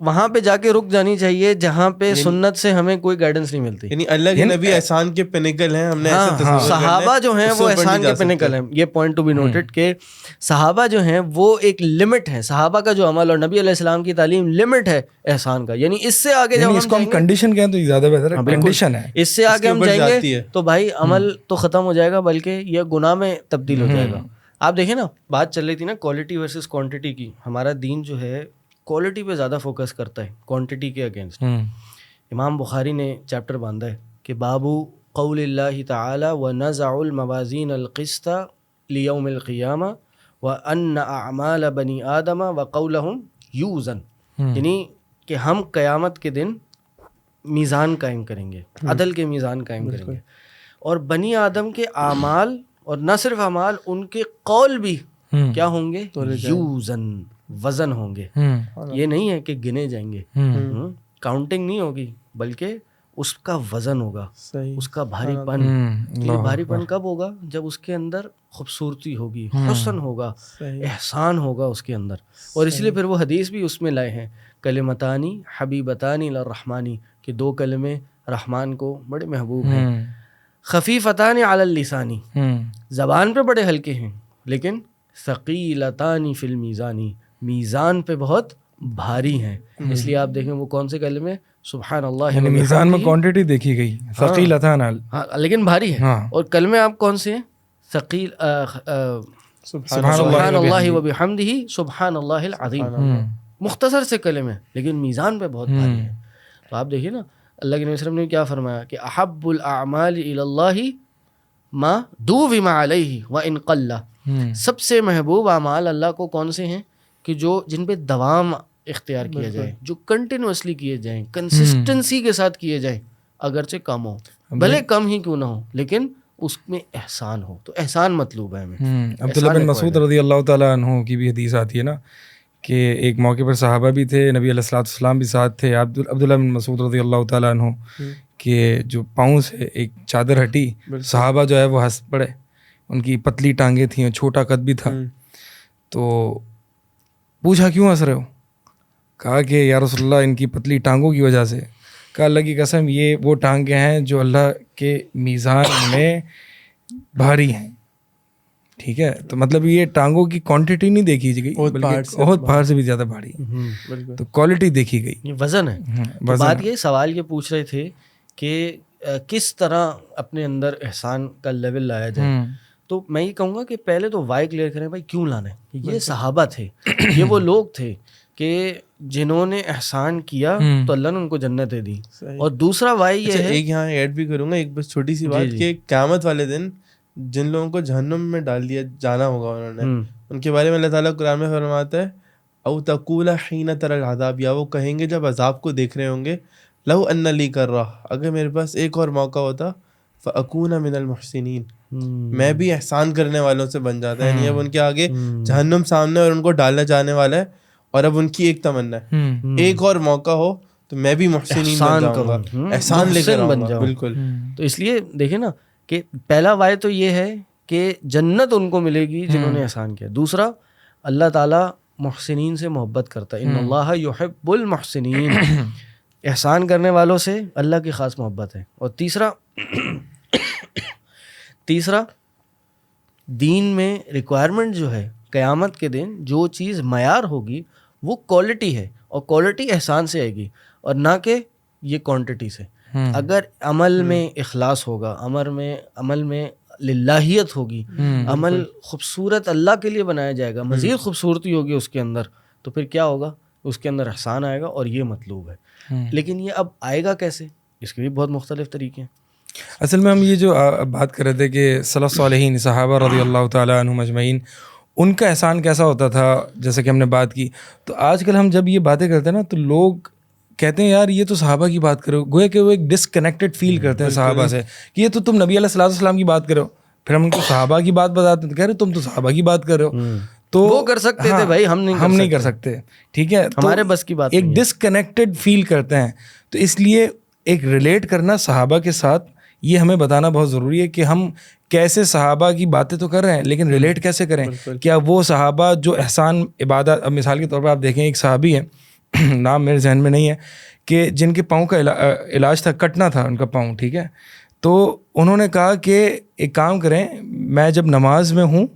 وہاں پہ جا کے رک جانی چاہیے جہاں پہ سنت سے ہمیں کوئی گائیڈنس نہیں ملتی. یعنی اللہ کے نبی احسان کے پینیکل ہیں, ہم نے ایسا تصور کرنا ہے. صحابہ جو ہیں وہ احسان کے پینیکل ہیں. یہ پوائنٹ ٹو بی نوٹڈ کہ صحابہ جو ہیں وہ ایک لمٹ ہے, صحابہ کا جو عمل اور نبی علیہ السلام کی تعلیم لمٹ ہے احسان کا. یعنی اس سے آگے جب اس کو ہم کنڈیشن کہیں تو زیادہ بہتر ہے, کنڈیشن ہے. اس سے آگے ہم جائیں گے تو بھائی عمل تو ختم ہو جائے گا بلکہ یہ گناہ میں تبدیل ہو جائے گا. آپ دیکھیں نا, بات چل رہی تھی نا کوالٹی ورسز کوانٹٹی کی. ہمارا دین جو ہے کوالٹی پہ زیادہ فوکس کرتا ہے کوانٹٹی کے اگینسٹ. امام بخاری نے چیپٹر باندھا ہے کہ بابو قول اللہ تعالی ونزع الموازین القسط لیوم القیامہ وان اعمال بنی آدم وقولہم یوزن. یعنی کہ ہم قیامت کے دن میزان قائم کریں گے, عدل کے میزان قائم کریں گے, اور بنی آدم کے اعمال اور نہ صرف اعمال, ان کے قول بھی کیا ہوں گے؟ یوزن, وزن ہوں گے. یہ نہیں ہے کہ گنے جائیں گے, کاؤنٹنگ نہیں ہوگی بلکہ اس کا وزن ہوگا, اس کا بھاری پن. یہ بھاری پن کب ہوگا؟ جب اس کے اندر خوبصورتی ہوگی, حسن ہوگا, احسان ہوگا اس کے اندر. اور اس لیے پھر وہ حدیث بھی اس میں لائے ہیں, کلمتانی حبیبتانی للرحمانی, کہ 2 کلمے رحمان کو بڑے محبوب ہیں. خفیفتان علی اللسانی, زبان پہ بڑے ہلکے ہیں لیکن ثقیلتان فی المیزانی, میزان پہ بہت بھاری ہیں. اس لیے آپ دیکھیں وہ کون سے کلمے, سبحان اللہ, یعنی میزان میں کوانٹٹی دیکھی گئی, ثقیلتان, لیکن بھاری ہے. اور کلمے آپ کون سے ہیں؟ ثقیل, سبحان اللہ و بحمدہ سبحان اللہ العظیم. مختصر سے کلمے لیکن میزان پہ بہت بھاری ہیں. تو آپ دیکھیے نا اللہ کے نبی صلی اللہ علیہ وسلم نے کیا فرمایا کہ احب الاعمال الی اللہ ما دوم علیہ وان قل. سب سے محبوب اعمال اللہ کو کون سے ہیں کہ جو جن پہ دوام اختیار کیا جائے, جو کنٹینیوسلی کیے جائیں, کنسسٹنسی کے ساتھ کیے جائیں, اگرچہ کم ہو, بھلے کم ہی کیوں نہ ہو لیکن اس میں احسان ہو. تو احسان مطلوب ہے ہمیں. عبداللہ بن مسعود رضی اللہ تعالیٰ عنہ کی بھی حدیث آتی ہے نا کہ ایک موقع پر صحابہ بھی تھے, نبی علیہ الصلوۃ والسلام بھی ساتھ تھے. عبداللہ بن مسعود رضی اللہ تعالیٰ عنہ کہ جو پاؤں سے ایک چادر ہٹی, صحابہ جو ہے وہ ہنس پڑے. ان کی پتلی ٹانگیں تھیں, چھوٹا قد بھی تھا. تو پوچھا کیوں ہنس رہے ہو؟ کہا کہ یا رسول اللہ ان کی پتلی ٹانگوں کی وجہ سے. کہا اللہ کی قسم یہ وہ ٹانگیں ہیں جو اللہ کے میزان میں بھاری ہیں. ٹھیک ہے, تو مطلب یہ ٹانگوں کی کوانٹٹی نہیں دیکھی گئی بلکہ بہت باہر سے بھی زیادہ بھاری ہے, تو کوالٹی دیکھی گئی, یہ وزن ہے. بات یہ سوال یہ پوچھ رہے تھے کہ کس طرح اپنے اندر احسان کا لیول لایا جائے. تو میں یہ کہوں گا کہ پہلے تو وائی کلیئر کریں بھائی کیوں لانا ہے. یہ صحابہ تھے, یہ وہ لوگ تھے کہ جنہوں نے احسان کیا تو اللہ نے ان کو جنتیں دی. اور دوسرا وائی یہ ہے, ایک یہاں ایڈ بھی کروں گا ایک بس چھوٹی سی بات, کہ قیامت والے دن جن لوگوں کو جہنم میں ڈال دیا جانا ہوگا انہوں نے, ان کے بارے میں اللہ تعالیٰ قرآن میں فرماتا ہے او تقول حین تری العذاب, یا وہ کہیں گے جب عذاب کو دیکھ رہے ہوں گے, لو ان لی کر رہا, اگر میرے پاس ایک اور موقع ہوتا فاکون من المحسنین, میں بھی احسان کرنے والوں سے بن جاتا. یعنی اب ان کے آگے جہنم سامنے اور ان کو ڈالا جانے والا ہے, اور اب ان کی ایک تمنا ہے ایک اور موقع ہو تو میں بھی محسنین بن جاؤں گا, احسان لے کر آؤں گا. بالکل. تو اس لیے دیکھیں نا کہ پہلا وعدہ تو یہ ہے کہ جنت ان کو ملے گی جنہوں نے احسان کیا. دوسرا اللہ تعالیٰ محسنین سے محبت کرتا ہے, ان اللہ یحب المحسنین, احسان کرنے والوں سے اللہ کی خاص محبت ہے. اور تیسرا دین میں ریکوائرمنٹ جو ہے قیامت کے دن جو چیز معیار ہوگی وہ کوالٹی ہے, اور کوالٹی احسان سے آئے گی اور نہ کہ یہ کوانٹٹی سے. اگر عمل میں اخلاص ہوگا, عمل میں للہیت ہوگی, عمل خوبصورت اللہ کے لیے بنایا جائے گا, مزید خوبصورتی ہوگی اس کے اندر, تو پھر کیا ہوگا, اس کے اندر احسان آئے گا, اور یہ مطلوب ہے. لیکن یہ اب آئے گا کیسے, اس کے بھی بہت مختلف طریقے ہیں. اصل میں ہم یہ جو بات کر رہے تھے کہ سلف صالحین صحابہ رضی اللہ تعالیٰ عنہم اجمعین, ان کا احسان کیسا ہوتا تھا, جیسے کہ ہم نے بات کی. تو آج کل ہم جب یہ باتیں کرتے ہیں نا, تو لوگ کہتے ہیں یار یہ تو صحابہ کی بات کرو, گویا کہ وہ ایک ڈسکنیکٹڈ فیل کرتے ہیں صحابہ سے, کہ یہ تو تم نبی علیہ الصلوۃ والسلام کی بات کرو. پھر ہم ان کو صحابہ کی بات بتاتے ہیں تو کہہ رہے تم تو صحابہ کی بات کر رہے ہو. تو وہ کر سکتے تھے بھائی, ہم نہیں کر سکتے. ٹھیک ہے, ہمارے بس کی بات, ایک ڈسکنیکٹڈ فیل کرتے ہیں. تو اس لیے ایک ریلیٹ کرنا صحابہ کے ساتھ, یہ ہمیں بتانا بہت ضروری ہے کہ ہم کیسے صحابہ کی باتیں تو کر رہے ہیں, لیکن ریلیٹ کیسے کریں. کیا وہ صحابہ جو احسان عبادت, اب مثال کے طور پر آپ دیکھیں ایک صحابی ہے, نام میرے ذہن میں نہیں ہے, کہ جن کے پاؤں کا علاج تھا, کٹنا تھا ان کا پاؤں. ٹھیک ہے, تو انہوں نے کہا کہ ایک کام کریں, میں جب نماز میں ہوں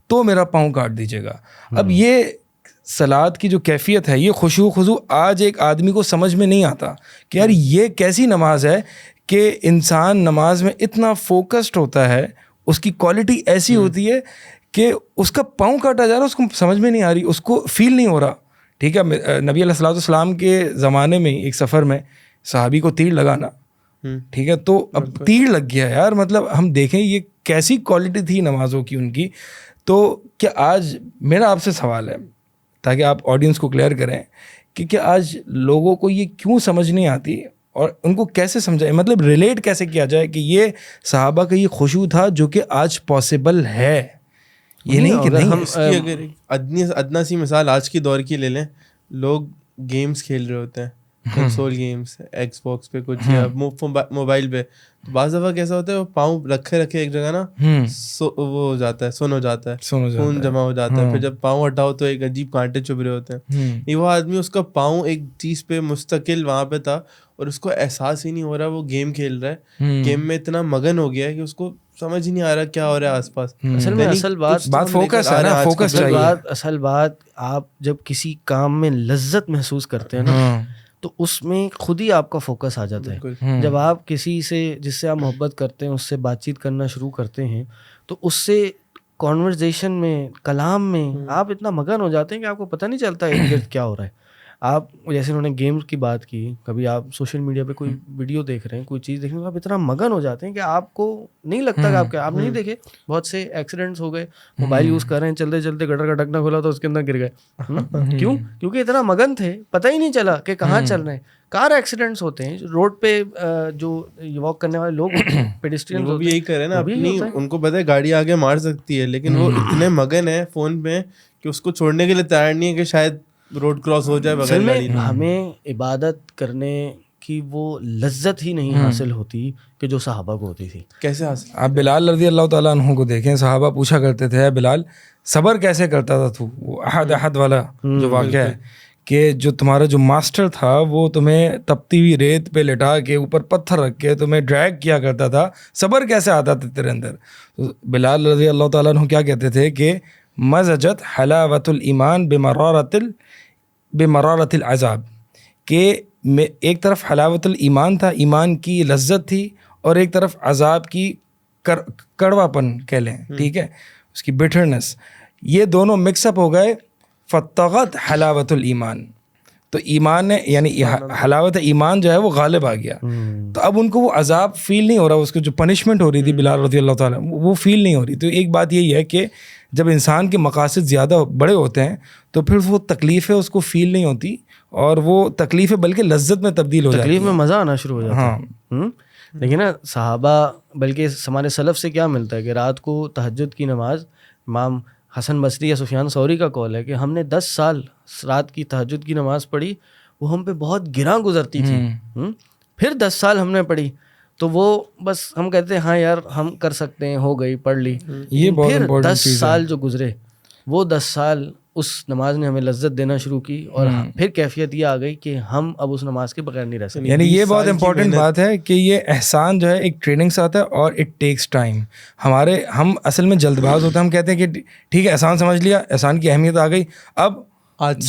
تو میرا پاؤں کاٹ دیجیے گا. اب یہ صلاۃ کی جو کیفیت ہے, یہ خشوع خضوع آج ایک آدمی کو سمجھ میں نہیں آتا کہ یار یہ کیسی نماز ہے کہ انسان نماز میں اتنا فوکسڈ ہوتا ہے, اس کی کوالٹی ایسی ہوتی ہے کہ اس کا پاؤں کاٹا جا رہا ہے, اس کو سمجھ میں نہیں آ رہی, اس کو فیل نہیں ہو رہا. ٹھیک ہے, نبی علیہ الصلوۃ والسلام کے زمانے میں ایک سفر میں صحابی کو تیر لگانا, ٹھیک ہے, تو اب تیر لگ گیا یار, مطلب ہم دیکھیں یہ کیسی کوالٹی تھی نمازوں کی ان کی. تو کیا آج میرا آپ سے سوال ہے, تاکہ آپ آڈینس کو کلیئر کریں, کہ کیا آج لوگوں کو یہ کیوں سمجھ نہیں آتی, اور ان کو کیسے سمجھائے, مطلب ریلیٹ کیسے کیا جائے کہ یہ صحابہ کا یہ خشوع تھا جو کہ آج پاسبل ہے. یہ نہیں کہ نہیں. ہم اگر ادنا سی مثال آج کی دور کی لے لیں, لوگ گیمز کھیل رہے ہوتے ہیں, کنسول گیمز, ایکس باکس پہ کچھ یا موبائل پہ, تو بعض دفعہ کیسا ہوتا ہے وہ پاؤں رکھے ایک جگہ نا, وہ ہو جاتا ہے, سن ہو جاتا ہے, خون جمع ہو جاتا ہے, پھر جب پاؤں ہٹاؤ تو ایک عجیب کانٹے چبھ رہے ہوتے ہیں. یہ وہ آدمی, اس کا پاؤں ایک چیز پہ مستقل وہاں پہ تھا, اور اس کو احساس ہی نہیں ہو رہا وہ گیم کھیل رہا ہے, گیم میں اتنا مگن ہو گیا ہے کہ اس کو سمجھ ہی نہیں آ رہا کیا ہو رہا ہے آس پاس. اصل بات فوکس ہے نا, فوکس چاہیے. اصل بات, آپ جب کسی کام میں لذت محسوس کرتے ہیں نا, تو اس میں خود ہی آپ کا فوکس آ جاتا ہے. جب آپ کسی سے جس سے آپ محبت کرتے ہیں اس سے بات چیت کرنا شروع کرتے ہیں, تو اس سے کانورزیشن میں, کلام میں آپ اتنا مگن ہو جاتے ہیں کہ آپ کو پتہ نہیں چلتا ارد گرد کیا ہو رہا ہے. آپ جیسے انہوں نے گیمز کی بات کی, کبھی آپ سوشل میڈیا پہ کوئی ویڈیو دیکھ رہے ہیں, کوئی چیز دیکھ رہے ہیں, آپ اتنا مگن ہو جاتے ہیں کہ آپ کو نہیں لگتا کہ آپ نہیں دیکھے. بہت سے ایکسیڈنٹس ہو گئے, موبائل یوز کر رہے ہیں, چلتے چلتے گٹر کا ڈھکنا کھولا تو اس کے اندر گر گئے. کیوں؟ کیونکہ اتنا مگن تھے, پتہ ہی نہیں چلا کہ کہاں چل رہے ہیں. کار ایکسیڈنٹس ہوتے ہیں روڈ پہ, جو واک کرنے والے لوگ ہوتے ہیں, پیڈسٹرین, وہ بھی یہی کرے نا اپنی, ان کو پتہ ہے گاڑی آگے مار سکتی ہے, لیکن وہ اتنے مگن ہیں فون پہ کہ اس کو چھوڑنے کے لیے تیار نہیں ہے کہ شاید روڈ کراس ہو جائے بغیر گاڑی. ہمیں عبادت کرنے کی وہ لذت ہی نہیں حاصل ہوتی کہ جو صحابہ کو ہوتی تھی. کیسے حاصل؟ آپ بلال رضی اللہ تعالیٰ عنہ کو دیکھیں, صحابہ پوچھا کرتے تھے بلال صبر کیسے کرتا تھا تو, وہ احد والا جو واقعہ ہے کہ جو تمہارا جو ماسٹر تھا وہ تمہیں تپتی ہوئی ریت پہ لٹا کے اوپر پتھر رکھ کے تمہیں ڈریگ کیا کرتا تھا, صبر کیسے آتا تھا تیرے اندر. بلال رضی اللہ تعالیٰ عنہ کیا کہتے تھے کہ مزجت حلاوت الایمان بمرارت العذاب, کہ ایک طرف حلاوت الایمان تھا, ایمان کی لذت تھی, اور ایک طرف عذاب کی کڑوا پن کہہ لیں, ٹھیک ہے, اس کی بٹرنس, یہ دونوں مکس اپ ہو گئے. فطغت حلاوت الایمان, تو ایمان نے یعنی حلاوت ایمان جو ہے وہ غالب آ گیا. تو اب ان کو وہ عذاب فیل نہیں ہو رہا, اس کو جو پنشمنٹ ہو رہی تھی بلال رضی اللہ تعالیٰ وہ فیل نہیں ہو رہی. تو ایک بات یہی ہے کہ جب انسان کے مقاصد زیادہ بڑے ہوتے ہیں تو پھر وہ تکلیفیں اس کو فیل نہیں ہوتی, اور وہ تکلیفیں بلکہ لذت میں تبدیل ہو جاتی ہیں, تکلیف میں مزہ آنا شروع ہو جاتا ہے. لیکن نا صحابہ, بلکہ ہمارے سلف سے کیا ملتا ہے کہ رات کو تہجد کی نماز, امام حسن بصری یا سفیان ثوری کا قول ہے کہ ہم نے 10 سال رات کی تہجد کی نماز پڑھی, وہ ہم پہ بہت گراں گزرتی تھی. پھر 10 سال ہم نے پڑھی تو وہ بس ہم کہتے ہیں ہاں یار ہم کر سکتے ہیں, ہو گئی, پڑھ لی. یہ بہت پھر امپورٹنٹ 10 سال جو گزرے, وہ 10 سال اس نماز نے ہمیں لذت دینا شروع کی, اور پھر کیفیت یہ آ گئی کہ ہم اب اس نماز کے بغیر نہیں رہ سکتے. یعنی یہ بہت امپورٹنٹ بات ہے کہ یہ احسان جو ہے ایک ٹریننگ سے آتا ہے, اور اٹ ٹیکس ٹائم. ہم اصل میں جلد باز ہوتے ہیں, ہم کہتے ہیں کہ ٹھیک ہے احسان سمجھ لیا, احسان کی اہمیت آ گئی, اب آج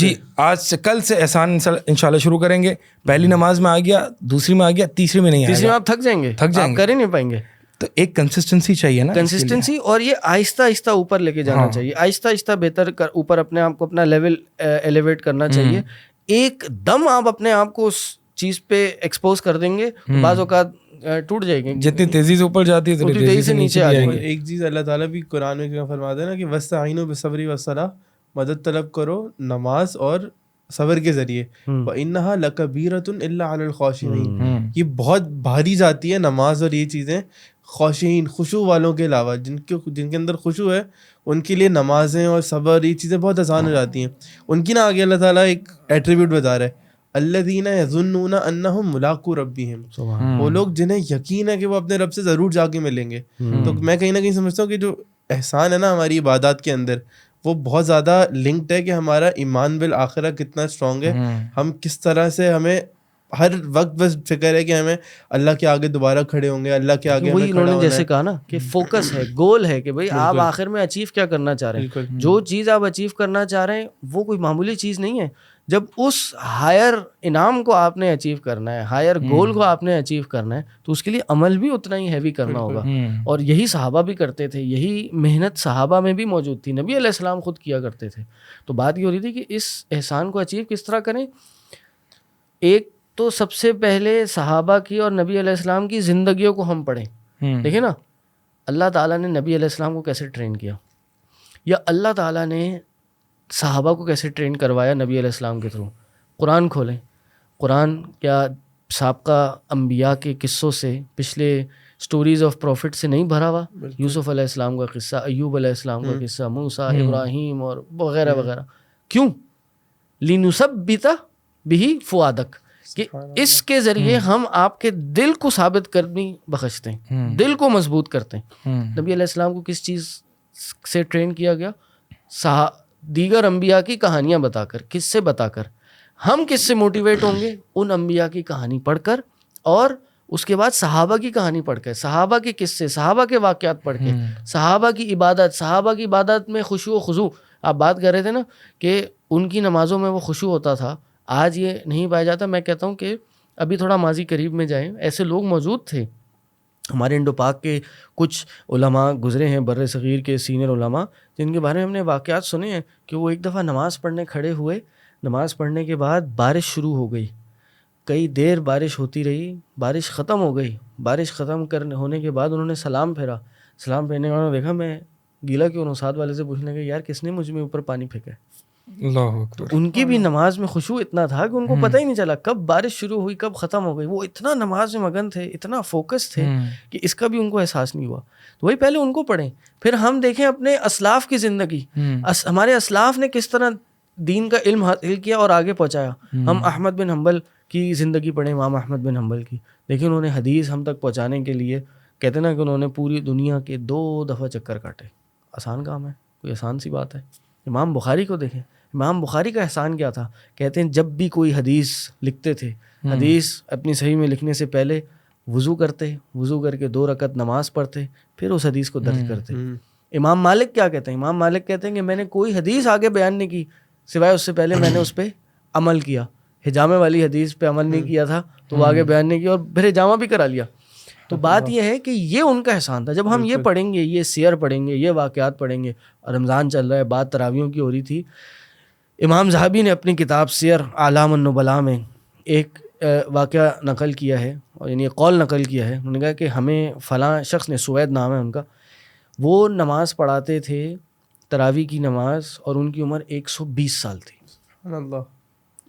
سے کل سے احسان انشاءاللہ شروع کریں گے. پہلی نماز میں آ گیا, دوسری میں آ گیا, تیسری میں نہیں آیا, تیسری میں آپ تھک جائیں گے, کر ہی نہیں پائیں گے. تو ایک کنسسٹنسی چاہیے نا, کنسسٹنسی, اور یہ آہستہ آہستہ اوپر لے کے جانا چاہیے, آہستہ آہستہ بہتر اوپر اپنے آپ کو اپنا لیول ایلیویٹ کرنا چاہیے. ایک دم آپ اپنے آپ کو اس چیز پہ ایکسپوز کر دیں گے تو بعض اوقات ٹوٹ جائے گی, جتنی تیزی سے اوپر جاتی ہے اتنی تیزی سے نیچے آ جائیں گے. ایک چیز اللہ تعالیٰ بھی قرآن میں کیا فرماتے ہیں نا کہ وَاسْتَعِینُوا بِالصَّبْرِ وَالصَّلَاةِ, مدد طلب کرو نماز اور صبر کے ذریعے. وَإِنَّهَا لَكَبِيرَةٌ إِلَّا عَلَى الْخَاشِعِينَ, یہ بہت بھاری جاتی ہے نماز اور یہ چیزیں خاشعین, خشوع والوں کے علاوہ. جن کے اندر خشوع ہے ان کے لیے نمازیں اور صبر یہ چیزیں بہت آسان ہو جاتی ہیں. ان کی نا آگے اللہ تعالیٰ ایک ایٹریبیوٹ بتا رہا ہے, الذین یظنون انہم ملاقو ربہم, وہ لوگ جنہیں یقین ہے کہ وہ اپنے رب سے ضرور جا کے ملیں گے. تو میں کہیں نہ کہیں سمجھتا ہوں کہ جو احسان ہے نا ہماری عبادات کے اندر, وہ بہت زیادہ لنکڈ ہے کہ ہمارا ایمان بالآخرہ کتنا اسٹرانگ ہے, ہم کس طرح سے ہمیں ہر وقت بس فکر ہے کہ ہمیں اللہ کے آگے دوبارہ کھڑے ہوں گے, اللہ کے آگے. وہی انہوں نے جیسے کہا نا کہ فوکس ہے, گول ہے کہ بھائی آپ آخر میں اچیو کیا کرنا چاہ رہے ہیں. جو چیز آپ اچیو کرنا چاہ رہے ہیں وہ کوئی معمولی چیز نہیں ہے. جب اس ہائر انعام کو آپ نے اچیو کرنا ہے, ہائر گول کو آپ نے اچیو کرنا ہے, تو اس کے لیے عمل بھی اتنا ہی ہیوی کرنا ہوگا. اور یہی صحابہ بھی کرتے تھے, یہی محنت صحابہ میں بھی موجود تھی, نبی علیہ السلام خود کیا کرتے تھے. تو بات یہ ہو رہی تھی کہ اس احسان کو اچیو کس طرح کریں. ایک تو سب سے پہلے صحابہ کی اور نبی علیہ السلام کی زندگیوں کو ہم پڑھیں. دیکھیں نا, اللہ تعالیٰ نے نبی علیہ السلام کو کیسے ٹرین کیا, یا اللہ تعالیٰ نے صحابہ کو کیسے ٹرین کروایا نبی علیہ السلام کے تھرو. قرآن کھولیں, قرآن کیا سابقہ انبیاء کے قصوں سے, پچھلے سٹوریز آف پروفٹ سے نہیں بھرا ہوا؟ یوسف علیہ السلام کا قصہ, ایوب علیہ السلام کا قصہ, موسیٰ, ابراہیم اور وغیرہ وغیرہ. کیوں؟ لِنُثَبِّتَ بِهِ فُؤَادَكَ, کہ اس کے ذریعے ہم آپ کے دل کو ثابت کرنی بخشتے ہیں, دل کو مضبوط کرتے ہیں. نبی علیہ السلام کو کس چیز سے ٹرین کیا گیا؟ دیگر انبیاء کی کہانیاں بتا کر, کس سے بتا کر. ہم کس سے موٹیویٹ ہوں گے؟ ان انبیاء کی کہانی پڑھ کر, اور اس کے بعد صحابہ کی کہانی پڑھ کر, صحابہ کے قصے, صحابہ کے واقعات پڑھ کے, صحابہ کی عبادت, صحابہ کی عبادت میں خشوع و خضوع. آپ بات کر رہے تھے نا کہ ان کی نمازوں میں وہ خشوع ہوتا تھا, آج یہ نہیں پایا جاتا. میں کہتا ہوں کہ ابھی تھوڑا ماضی قریب میں جائیں, ایسے لوگ موجود تھے. ہمارے انڈو پاک کے کچھ علماء گزرے ہیں, بر صغیر کے سینئر علماء, جن کے بارے میں ہم نے واقعات سنے ہیں کہ وہ ایک دفعہ نماز پڑھنے کھڑے ہوئے, نماز پڑھنے کے بعد بارش شروع ہو گئی, کئی دیر بارش ہوتی رہی, بارش ختم ہو گئی. بارش ختم ہونے کے بعد انہوں نے سلام پھیرا, سلام پھیرنے کے بعد دیکھا میں گیلا کیوں ہوں, ساتھ والے سے پوچھنے کا یار کس نے مجھ میں اوپر پانی پھینکا ہے. اللہ اکبر. ان کی بھی نماز میں خشوع اتنا تھا کہ ان کو پتہ ہی نہیں چلا کب بارش شروع ہوئی کب ختم ہو گئی. وہ اتنا نماز میں مگن تھے, اتنا فوکس تھے کہ اس کا بھی ان کو احساس نہیں ہوا. تو وہی پہلے ان کو پڑھیں, پھر ہم دیکھیں اپنے اسلاف کی زندگی, ہمارے اسلاف نے کس طرح دین کا علم حاصل کیا اور آگے پہنچایا. ہم احمد بن حنبل کی زندگی پڑھیں, امام احمد بن حنبل کی. دیکھیں انہوں نے حدیث ہم تک پہنچانے کے لیے, کہتے نا کہ انہوں نے پوری دنیا کے 2 دفعہ چکر کاٹے. آسان کام ہے, کوئی آسان سی بات ہے. امام بخاری کو دیکھیں, امام بخاری کا احسان کیا تھا. کہتے ہیں جب بھی کوئی حدیث لکھتے تھے, حدیث اپنی صحیح میں لکھنے سے پہلے وضو کرتے, وضو کر کے 2 رکعت نماز پڑھتے, پھر اس حدیث کو درج کرتے. امام مالک کیا کہتے ہیں؟ امام مالک کہتے ہیں کہ میں نے کوئی حدیث آگے بیان نہیں کی سوائے اس سے پہلے میں نے اس پہ عمل کیا. حجامے والی حدیث پہ عمل نہیں کیا تھا تو وہ آگے بیان نہیں کیا, اور پھر حجامہ بھی کرا لیا. تو بات یہ ہے کہ یہ ان کا احسان تھا. جب ہم یہ پڑھیں گے, یہ سیر پڑھیں گے, یہ واقعات پڑھیں گے, اور رمضان چل رہا ہے, بات تراویحوں کی ہو رہی تھی. امام ذہبی نے اپنی کتاب سیر اعلام النبلاء میں ایک واقعہ نقل کیا ہے, اور یعنی قول نقل کیا ہے. انہوں نے کہا کہ ہمیں فلاں شخص نے, سوید نام ہے ان کا, وہ نماز پڑھاتے تھے تراویح کی نماز, اور ان کی عمر 120 سال تھی.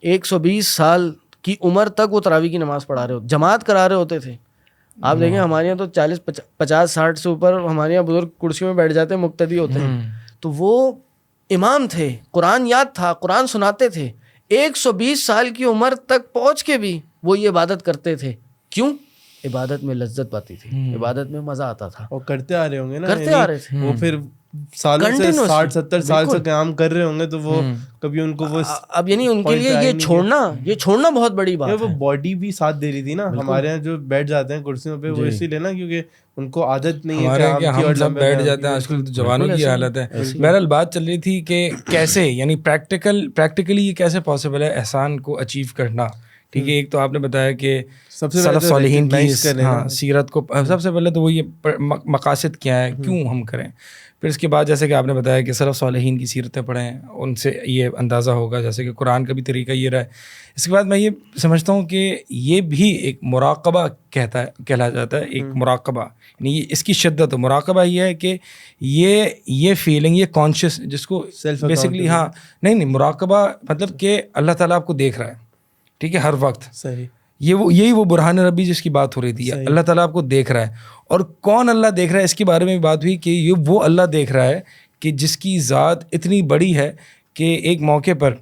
120 سال کی عمر تک وہ تراویح کی نماز پڑھا رہے ہوتے, جماعت کرا رہے ہوتے تھے. آپ دیکھیں ہمارے یہاں تو 40-50-60 سے اوپر ہمارے یہاں بزرگ کرسیوں میں بیٹھ جاتے ہیں, مقتدی ہوتے ہیں. تو وہ امام تھے, قرآن یاد تھا, قرآن سناتے تھے, 120 سال کی عمر تک پہنچ کے بھی وہ یہ عبادت کرتے تھے. کیوں؟ عبادت میں لذت پاتی تھی, عبادت میں مزہ آتا تھا, اور کرتے آ رہے ہوں گے نا, کرتے آ رہے تھے. وہ پھر سالوں سے 60-70 سال سے قیام کر رہے ہوں گے, تو وہ کبھی ان کو وہ اب یعنی ان کے لیے یہ چھوڑنا بہت بڑی بات ہے. وہ باڈی بھی ساتھ دے رہی تھی نا. ہمارے یہاں جو بیٹھ جاتے ہیں کرسیوں پہ, وہ اسی لیے نا کیونکہ ان کو عادت نہیں ہے کہ ہم سب بیٹھ جاتے ہیں. آج کل جوانوں کی حالت ہے. بہرحال بات چل رہی تھی کہ کیسے, یعنی پریکٹیکلی یہ کیسے پاسبل ہے احسان کو اچیو کرنا, ٹھیک ہے. ایک تو آپ نے بتایا کہ سب سے سلف صالحین کی کریں ہاں سیرت کو سب سے پہلے تو وہ یہ مقاصد کیا ہے, کیوں ہم کریں. پھر اس کے بعد جیسے کہ آپ نے بتایا کہ سلف صالحین کی سیرتیں پڑھیں, ان سے یہ اندازہ ہوگا, جیسے کہ قرآن کا بھی طریقہ یہ رہا ہے. اس کے بعد میں یہ سمجھتا ہوں کہ یہ بھی ایک مراقبہ کہلا جاتا ہے, ایک مراقبہ, یعنی اس کی شدت. مراقبہ یہ ہے کہ یہ فیلنگ, یہ کانشیس, جس کو بیسکلی ہاں نہیں مراقبہ مطلب کہ اللہ تعالیٰ آپ کو دیکھ رہا ہے, ٹھیک ہے, ہر وقت. صحیح, یہی وہ برہان ربی جس کی بات ہو رہی تھی, اللہ تعالیٰ آپ کو دیکھ رہا ہے. اور کون اللہ دیکھ رہا ہے اس کے بارے میں بھی بات ہوئی کہ یہ وہ اللہ دیکھ رہا ہے کہ جس کی ذات اتنی بڑی ہے کہ ایک موقع پر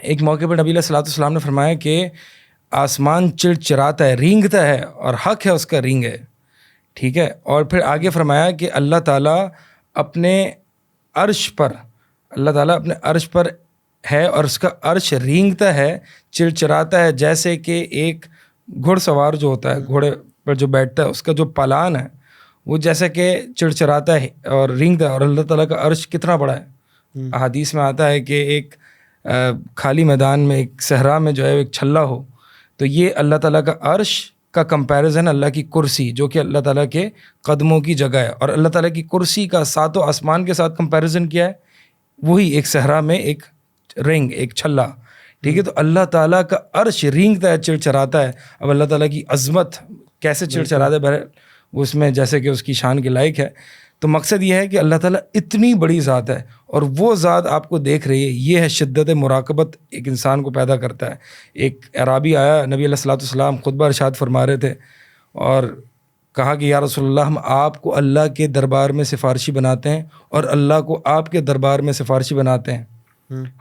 نبی علیہ الصلوۃ والسلام نے فرمایا کہ آسمان چڑچڑاتا ہے, رینگتا ہے, اور حق ہے اس کا رینگ ہے, ٹھیک ہے. اور پھر آگے فرمایا کہ اللہ تعالیٰ اپنے عرش پر ہے, اور اس کا عرش رینگتا ہے, چڑچڑاتا ہے, جیسے کہ ایک گھڑ سوار جو ہوتا ہے, گھوڑے پر جو بیٹھتا ہے, اس کا جو پالان ہے وہ جیسے کہ چڑچڑاتا ہے اور رینگتا ہے. اور اللہ تعالیٰ کا عرش کتنا بڑا ہے. احادیث میں آتا ہے کہ ایک خالی میدان میں, ایک صحرا میں جو ہے ایک چھلا ہو, تو یہ اللہ تعالیٰ کا عرش کا کمپیریزن اللہ کی کرسی, جو کہ اللہ تعالیٰ کے قدموں کی جگہ ہے, اور اللہ تعالیٰ کی کرسی کا ساتوں آسمان کے ساتھ کمپیریزن کیا ہے, وہی ایک صحرا میں ایک رنگ, ایک چھلا, ٹھیک ہے. تو اللہ تعالیٰ کا عرش رینگتا ہے, چڑچڑاتا ہے. اب اللہ تعالیٰ کی عظمت کیسے چڑچڑاتا ہے, بہرحال اس میں جیسے کہ اس کی شان کے لائق ہے. تو مقصد یہ ہے کہ اللہ تعالیٰ اتنی بڑی ذات ہے, اور وہ ذات آپ کو دیکھ رہی ہے. یہ ہے شدت مراقبت ایک انسان کو پیدا کرتا ہے. ایک اعرابی آیا, نبی علیہ الصلوۃ والسلام خطبہ ارشاد فرما رہے تھے, اور کہا کہ یا رسول اللہ, ہم آپ کو اللہ کے دربار میں سفارشی بناتے ہیں, اور اللہ کو آپ کے دربار میں سفارشی بناتے ہیں.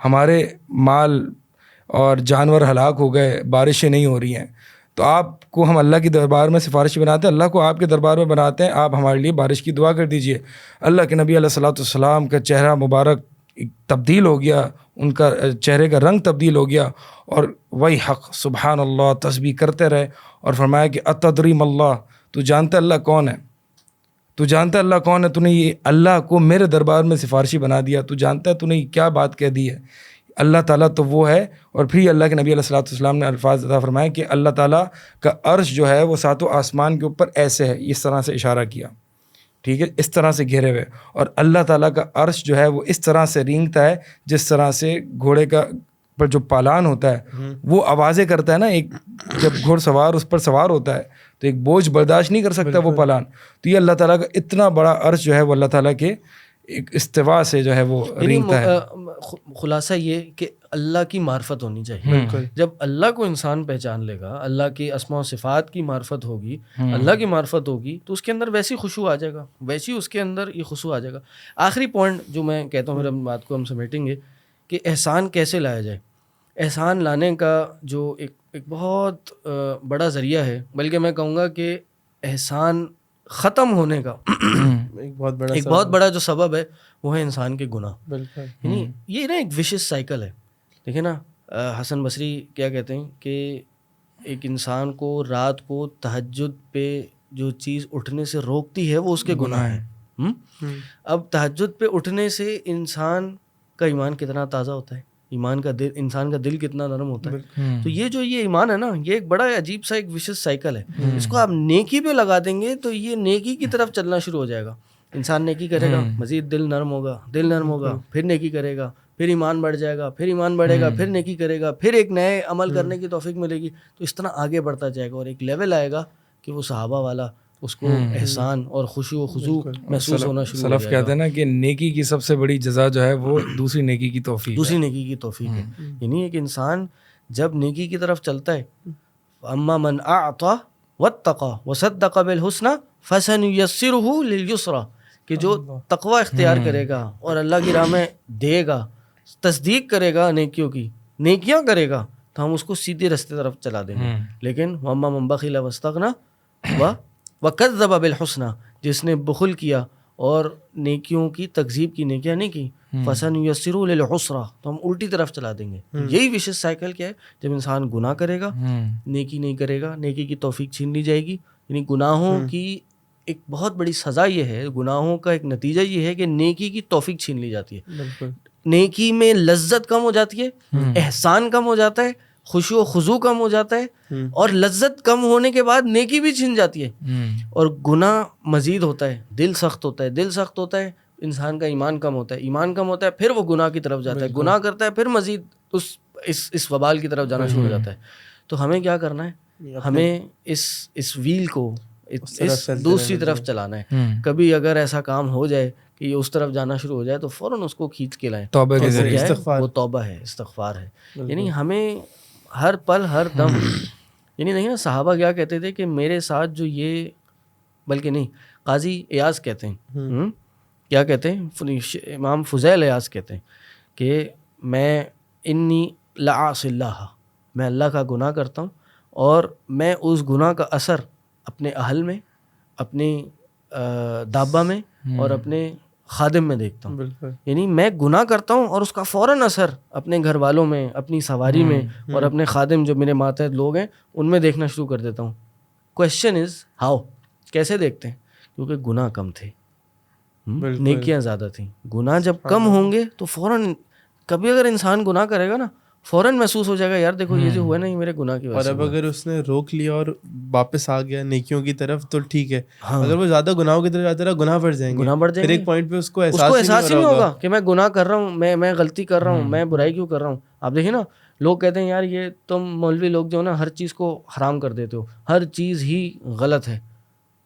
ہمارے مال اور جانور ہلاک ہو گئے, بارشیں نہیں ہو رہی ہیں, تو آپ کو ہم اللہ کی دربار میں سفارشی بناتے ہیں, اللہ کو آپ کے دربار میں بناتے ہیں, آپ ہمارے لیے بارش کی دعا کر دیجئے. اللہ کے نبی علیہ الصلوۃ والسلام کا چہرہ مبارک تبدیل ہو گیا, ان کا چہرے کا رنگ تبدیل ہو گیا, اور وہی حق سبحان اللہ تسبیح کرتے رہے, اور فرمایا کہ اتدری ما اللہ, تو جانتا اللہ کون ہے, تو جانتا اللہ کون ہے, تو نے یہ اللہ کو میرے دربار میں سفارشی بنا دیا, تو جانتا ہے تو نے کیا بات کہہ دی ہے. اللہ تعالیٰ تو وہ ہے. اور پھر اللہ کے نبی علیہ الصلوۃ والسلام نے الفاظ عطا فرمائے کہ اللہ تعالیٰ کا عرش جو ہے وہ ساتوں آسمان کے اوپر ایسے ہے, اس طرح سے اشارہ کیا, ٹھیک ہے, اس طرح سے گھیرے ہوئے. اور اللہ تعالیٰ کا عرش جو ہے وہ اس طرح سے رینگتا ہے جس طرح سے گھوڑے کا پر جو پالان ہوتا ہے وہ آوازیں کرتا ہے نا, ایک جب گھوڑ سوار اس پر سوار ہوتا ہے تو ایک بوجھ برداشت نہیں کر سکتا وہ پالان. تو یہ اللہ تعالیٰ کا اتنا بڑا عرش جو ہے وہ اللہ تعالیٰ کے ایک استوا سے جو ہے وہ رینگتا ہے. خلاصہ یہ کہ اللہ کی معرفت ہونی چاہیے. جب اللہ کو انسان پہچان لے گا, اللہ کی اسماء و صفات کی معرفت ہوگی, اللہ کی معرفت ہوگی, تو اس کے اندر ویسی خشوع آ جائے گا, ویسی اس کے اندر یہ خشوع آ جائے گا. آخری پوائنٹ جو میں کہتا ہوں, پھر ہم بات کو ہم سمیٹیں گے, کہ احسان کیسے لایا جائے. احسان لانے کا جو ایک بہت بڑا ذریعہ ہے, بلکہ میں کہوں گا کہ احسان ختم ہونے کا ایک بہت بڑا جو سبب ہے وہ ہے انسان کے گناہ. یعنی یہ نا ایک وشیس سائیکل ہے. دیکھیں نا, حسن بصری کیا کہتے ہیں کہ ایک انسان کو رات کو تہجد پہ جو چیز اٹھنے سے روکتی ہے وہ اس کے گناہ ہیں. اب تہجد پہ اٹھنے سے انسان کا ایمان کتنا تازہ ہوتا ہے, ایمان کا دل, انسان کا دل کتنا نرم ہوتا ہے. تو یہ جو یہ ایمان ہے نا, یہ ایک بڑا عجیب سا ایک وشیس سائیکل ہے. اس کو آپ نیکی پہ لگا دیں گے تو یہ نیکی کی طرف چلنا شروع ہو جائے گا. انسان نیکی کرے گا, مزید دل نرم ہوگا, پھر نیکی کرے گا, پھر ایمان بڑھ جائے گا, پھر ایمان بڑھے گا, پھر نیکی کرے گا, پھر ایک نئے عمل کرنے کی توفیق ملے گی. تو اس طرح آگے بڑھتا جائے گا, اور ایک لیول آئے گا کہ وہ صحابہ والا اس کو احسان اور خوشی و خضوع محسوس ہونا شروع ہو جائے گا. سلف کہتے ہیں نا کہ نیکی کی سب سے بڑی جزا جو ہے وہ دوسری نیکی کی توفیق ہے. یعنی ایک انسان جب نیکی کی طرف چلتا ہے, اما من اعطى واتقى وصدق بالحسنى فسنيسره لليسرى, کہ جو تقوی اختیار کرے گا اور اللہ کی راہ میں دے گا, تصدیق کرے گا نیکیوں کی, نیکیاں کرے گا, تو ہم اس کو سیدھے رستے طرف چلا دیں گے. لیکن واما من بخل واستغنى وکذب بالحسنى, جس نے بخل کیا اور نیکیوں کی تکذیب کی, نیکیاں نہیں کی, فسنيسره للعسرى, تو ہم الٹی طرف چلا دیں گے. یہی وشیس سائیکل کیا ہے, جب انسان گناہ کرے گا, نیکی نہیں کرے گا, نیکی کی توفیق چھین لی جائے گی. یعنی گناہوں کی ایک بہت بڑی سزا یہ ہے, گناہوں کا ایک نتیجہ یہ ہے کہ نیکی کی توفیق چھین لی جاتی ہے. نیکی میں لذت کم ہو جاتی ہے, احسان کم ہو جاتا ہے, خشوع و خضوع کم ہو جاتا ہے اور لذت کم ہونے کے بعد نیکی بھی چھن جاتی ہے اور گناہ مزید ہوتا ہے, دل سخت ہوتا ہے, دل سخت ہوتا ہے, انسان کا ایمان کم ہوتا ہے, ایمان کم ہوتا ہے, پھر وہ گناہ کی طرف جاتا ہے, گناہ کرتا ہے, پھر مزید اس وبال کی طرف جانا شروع ہو جاتا ہے. تو ہمیں کیا کرنا ہے, ہمیں اس ویل کو اس دوسری طرف چلانا ہے. کبھی اگر ایسا کام ہو جائے کہ یہ اس طرف جانا شروع ہو جائے تو فوراً اس کو کھینچ کے لائیں. توبہ کے ذریعے وہ توبہ ہے, استغفار ہے. یعنی ہمیں ہر پل ہر دم, یعنی نہیں نا صحابہ کیا کہتے تھے کہ میرے ساتھ جو یہ, بلکہ نہیں, قاضی ایاز کہتے ہیں, کیا کہتے ہیں, امام فضیل ایاز کہتے ہیں کہ میں انی لعاصی اللہ, میں اللہ کا گناہ کرتا ہوں اور میں اس گناہ کا اثر اپنے اہل میں, اپنی دابہ میں اور اپنے خادم میں دیکھتا ہوں. یعنی میں گناہ کرتا ہوں اور اس کا فوراً اثر اپنے گھر والوں میں, اپنی سواری میں اور اپنے خادم جو میرے ماتحت لوگ ہیں ان میں دیکھنا شروع کر دیتا ہوں. کویشچن از ہاؤ, کیسے دیکھتے ہیں؟ کیونکہ گناہ کم تھے, نیکیاں زیادہ تھیں. گناہ جب کم ہوں گے تو فوراً, کبھی اگر انسان گناہ کرے گا نا فوراً محسوس ہو جائے گا یار دیکھو یہ جو ہوا ہے نا یہ میرے گناہ کی وجہ سے. اور اب اگر اس نے روک لیا اور واپس آ گیا نیکیوں کی طرف تو ٹھیک ہے, اگر وہ زیادہ گناہوں کی طرف جاتا رہا گناہ بڑھ جائیں گے, پھر ایک پوائنٹ پہ اس کو احساس ہی نہیں ہوگا کہ میں گناہ کر رہا ہوں, میں غلطی کر رہا ہوں, میں برائی کیوں کر رہا ہوں. آپ دیکھیں نا لوگ کہتے ہیں یار یہ تم مولوی لوگ جو نا ہر چیز کو حرام کر دیتے ہو, ہر چیز ہی غلط ہے,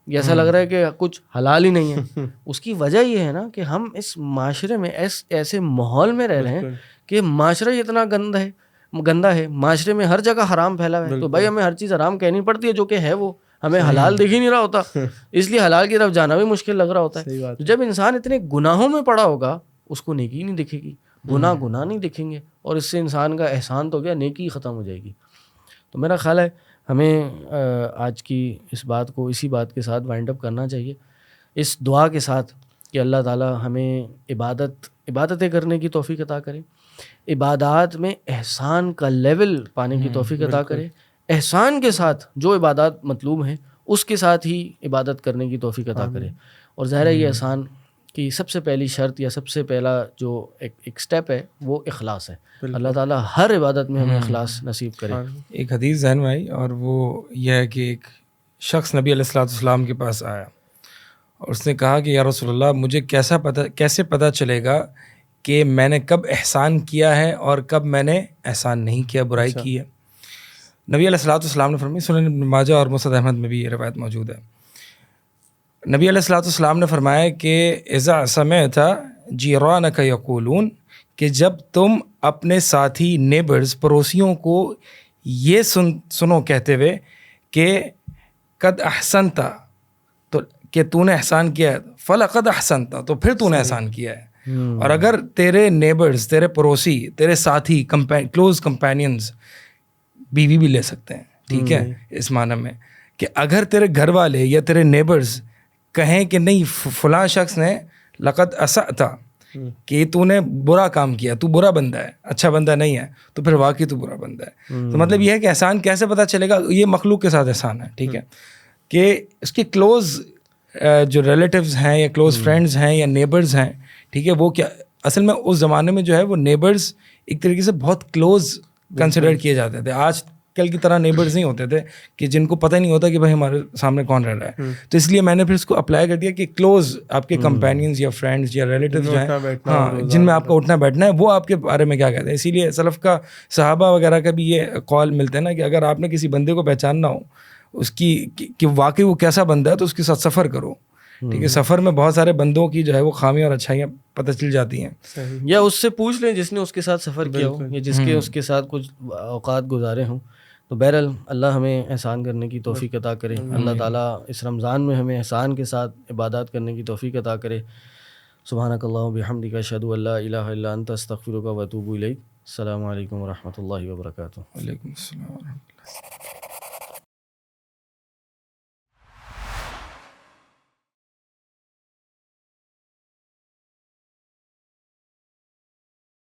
ایسا لگ رہا ہے کہ کچھ حلال ہی نہیں ہے. اس کی وجہ یہ ہے نا کہ ہم اس معاشرے میں ایسے ماحول میں رہ رہے ہیں کہ معاشرہ اتنا گندا ہے, معاشرے میں ہر جگہ حرام پھیلا ہے. تو بھائی ہمیں ہر چیز حرام کہنی پڑتی ہے جو کہ ہے, وہ ہمیں حلال دکھ ہی نہیں رہا ہوتا, اس لیے حلال کی طرف جانا بھی مشکل لگ رہا ہوتا ہے. جب انسان اتنے گناہوں میں پڑا ہوگا اس کو نیکی نہیں دکھے گی, گناہ نہیں دکھیں گے, اور اس سے انسان کا احسان تو گیا, نیکی ختم ہو جائے گی. تو میرا خیال ہے ہمیں آج کی اس بات کو اسی بات کے ساتھ وائنڈ اپ کرنا چاہیے, اس دعا کے ساتھ کہ اللہ تعالیٰ ہمیں عبادتیں کرنے کی توفیق عطا کرے, عبادات میں احسان کا لیول پانے کی توفیق عطا کرے, احسان کے ساتھ جو عبادات مطلوب ہیں اس کے ساتھ ہی عبادت کرنے کی توفیق عطا کرے. اور ظاہر ہے یہ احسان کی سب سے پہلی شرط یا سب سے پہلا جو ایک سٹیپ ہے وہ اخلاص ہے. اللہ تعالیٰ ہر عبادت میں ہمیں اخلاص نصیب کرے. ایک حدیث ذہن میں آئی اور وہ یہ ہے کہ ایک شخص نبی علیہ الصلوۃ والسلام کے پاس آیا اور اس نے کہا کہ یا رسول اللہ مجھے کیسے پتہ چلے گا کہ میں نے کب احسان کیا ہے اور کب میں نے احسان نہیں کیا, برائی کی ہے. نبی علیہ الصلوۃ والسلام نے فرمایا, سنن ابن ماجہ اور مسند احمد میں بھی یہ روایت موجود ہے, نبی علیہ الصلوۃ والسلام نے فرمایا کہ اذا سمعت جیرانک یقولون, کہ جب تم اپنے ساتھی نیبرز پڑوسیوں کو یہ سنو کہتے ہوئے کہ قد احسنت, تو کہ تو نے احسان کیا ہے, فلقد احسنت, تو پھر تو نے احسان کیا ہے. اور اگر تیرے نیبرز, تیرے پڑوسی, تیرے ساتھی, کلوز کمپینینز, بیوی بھی لے سکتے ہیں, ٹھیک ہے, اس معنی میں کہ اگر تیرے گھر والے یا تیرے نیبرز کہیں کہ نہیں فلاں شخص نے لقد اسأت, کہ تو نے برا کام کیا, تو برا بندہ ہے, اچھا بندہ نہیں ہے, تو پھر واقعی تو برا بندہ ہے. تو مطلب یہ ہے کہ احسان کیسے پتہ چلے گا, یہ مخلوق کے ساتھ احسان ہے, ٹھیک ہے, کہ اس کے کلوز جو ریلیٹیوز ہیں یا کلوز فرینڈز ہیں یا نیبرز ہیں, ٹھیک ہے, وہ کیا اصل میں اس زمانے میں جو ہے وہ نیبرز ایک طریقے سے بہت کلوز کنسیڈر کیے جاتے تھے. آج کل کی طرح نیبرز نہیں ہوتے تھے کہ جن کو پتہ نہیں ہوتا کہ بھائی ہمارے سامنے کون رہ رہا ہے. تو اس لیے میں نے پھر اس کو اپلائی کر دیا کہ کلوز آپ کے کمپینینز یا فرینڈز یا ریلیٹیوز جو ہیں, ہاں, جن میں آپ کا اٹھنا بیٹھنا ہے, وہ آپ کے بارے میں کیا کہتے ہیں. اسی لیے سلف کا, صحابہ وغیرہ کا بھی یہ قول ملتے ہیں نا کہ اگر آپ نے کسی بندے کو پہچاننا ہو اس کی کہ واقعی وہ کیسا بندہ ہے تو اس کے ساتھ سفر کرو, ٹھیک ہے. سفر میں بہت سارے بندوں کی جو ہے وہ خامیاں اور اچھائیاں پتہ چل جاتی ہیں. یا اس سے پوچھ لیں جس نے اس کے ساتھ سفر کیا ہو یا جس کے اس کے ساتھ کچھ اوقات گزارے ہوں. تو بہرحال اللہ ہمیں احسان کرنے کی توفیق عطا کرے. اللہ تعالیٰ اس رمضان میں ہمیں احسان کے ساتھ عبادات کرنے کی توفیق عطا کرے. سبحانک اللہم بحمدک اشہد ان لا الہ الا انت استغفرک و اتوب الیک. السلام علیکم ورحمۃ اللہ وبرکاتہ. وعلیکم السلام ورحمۃ اللہ.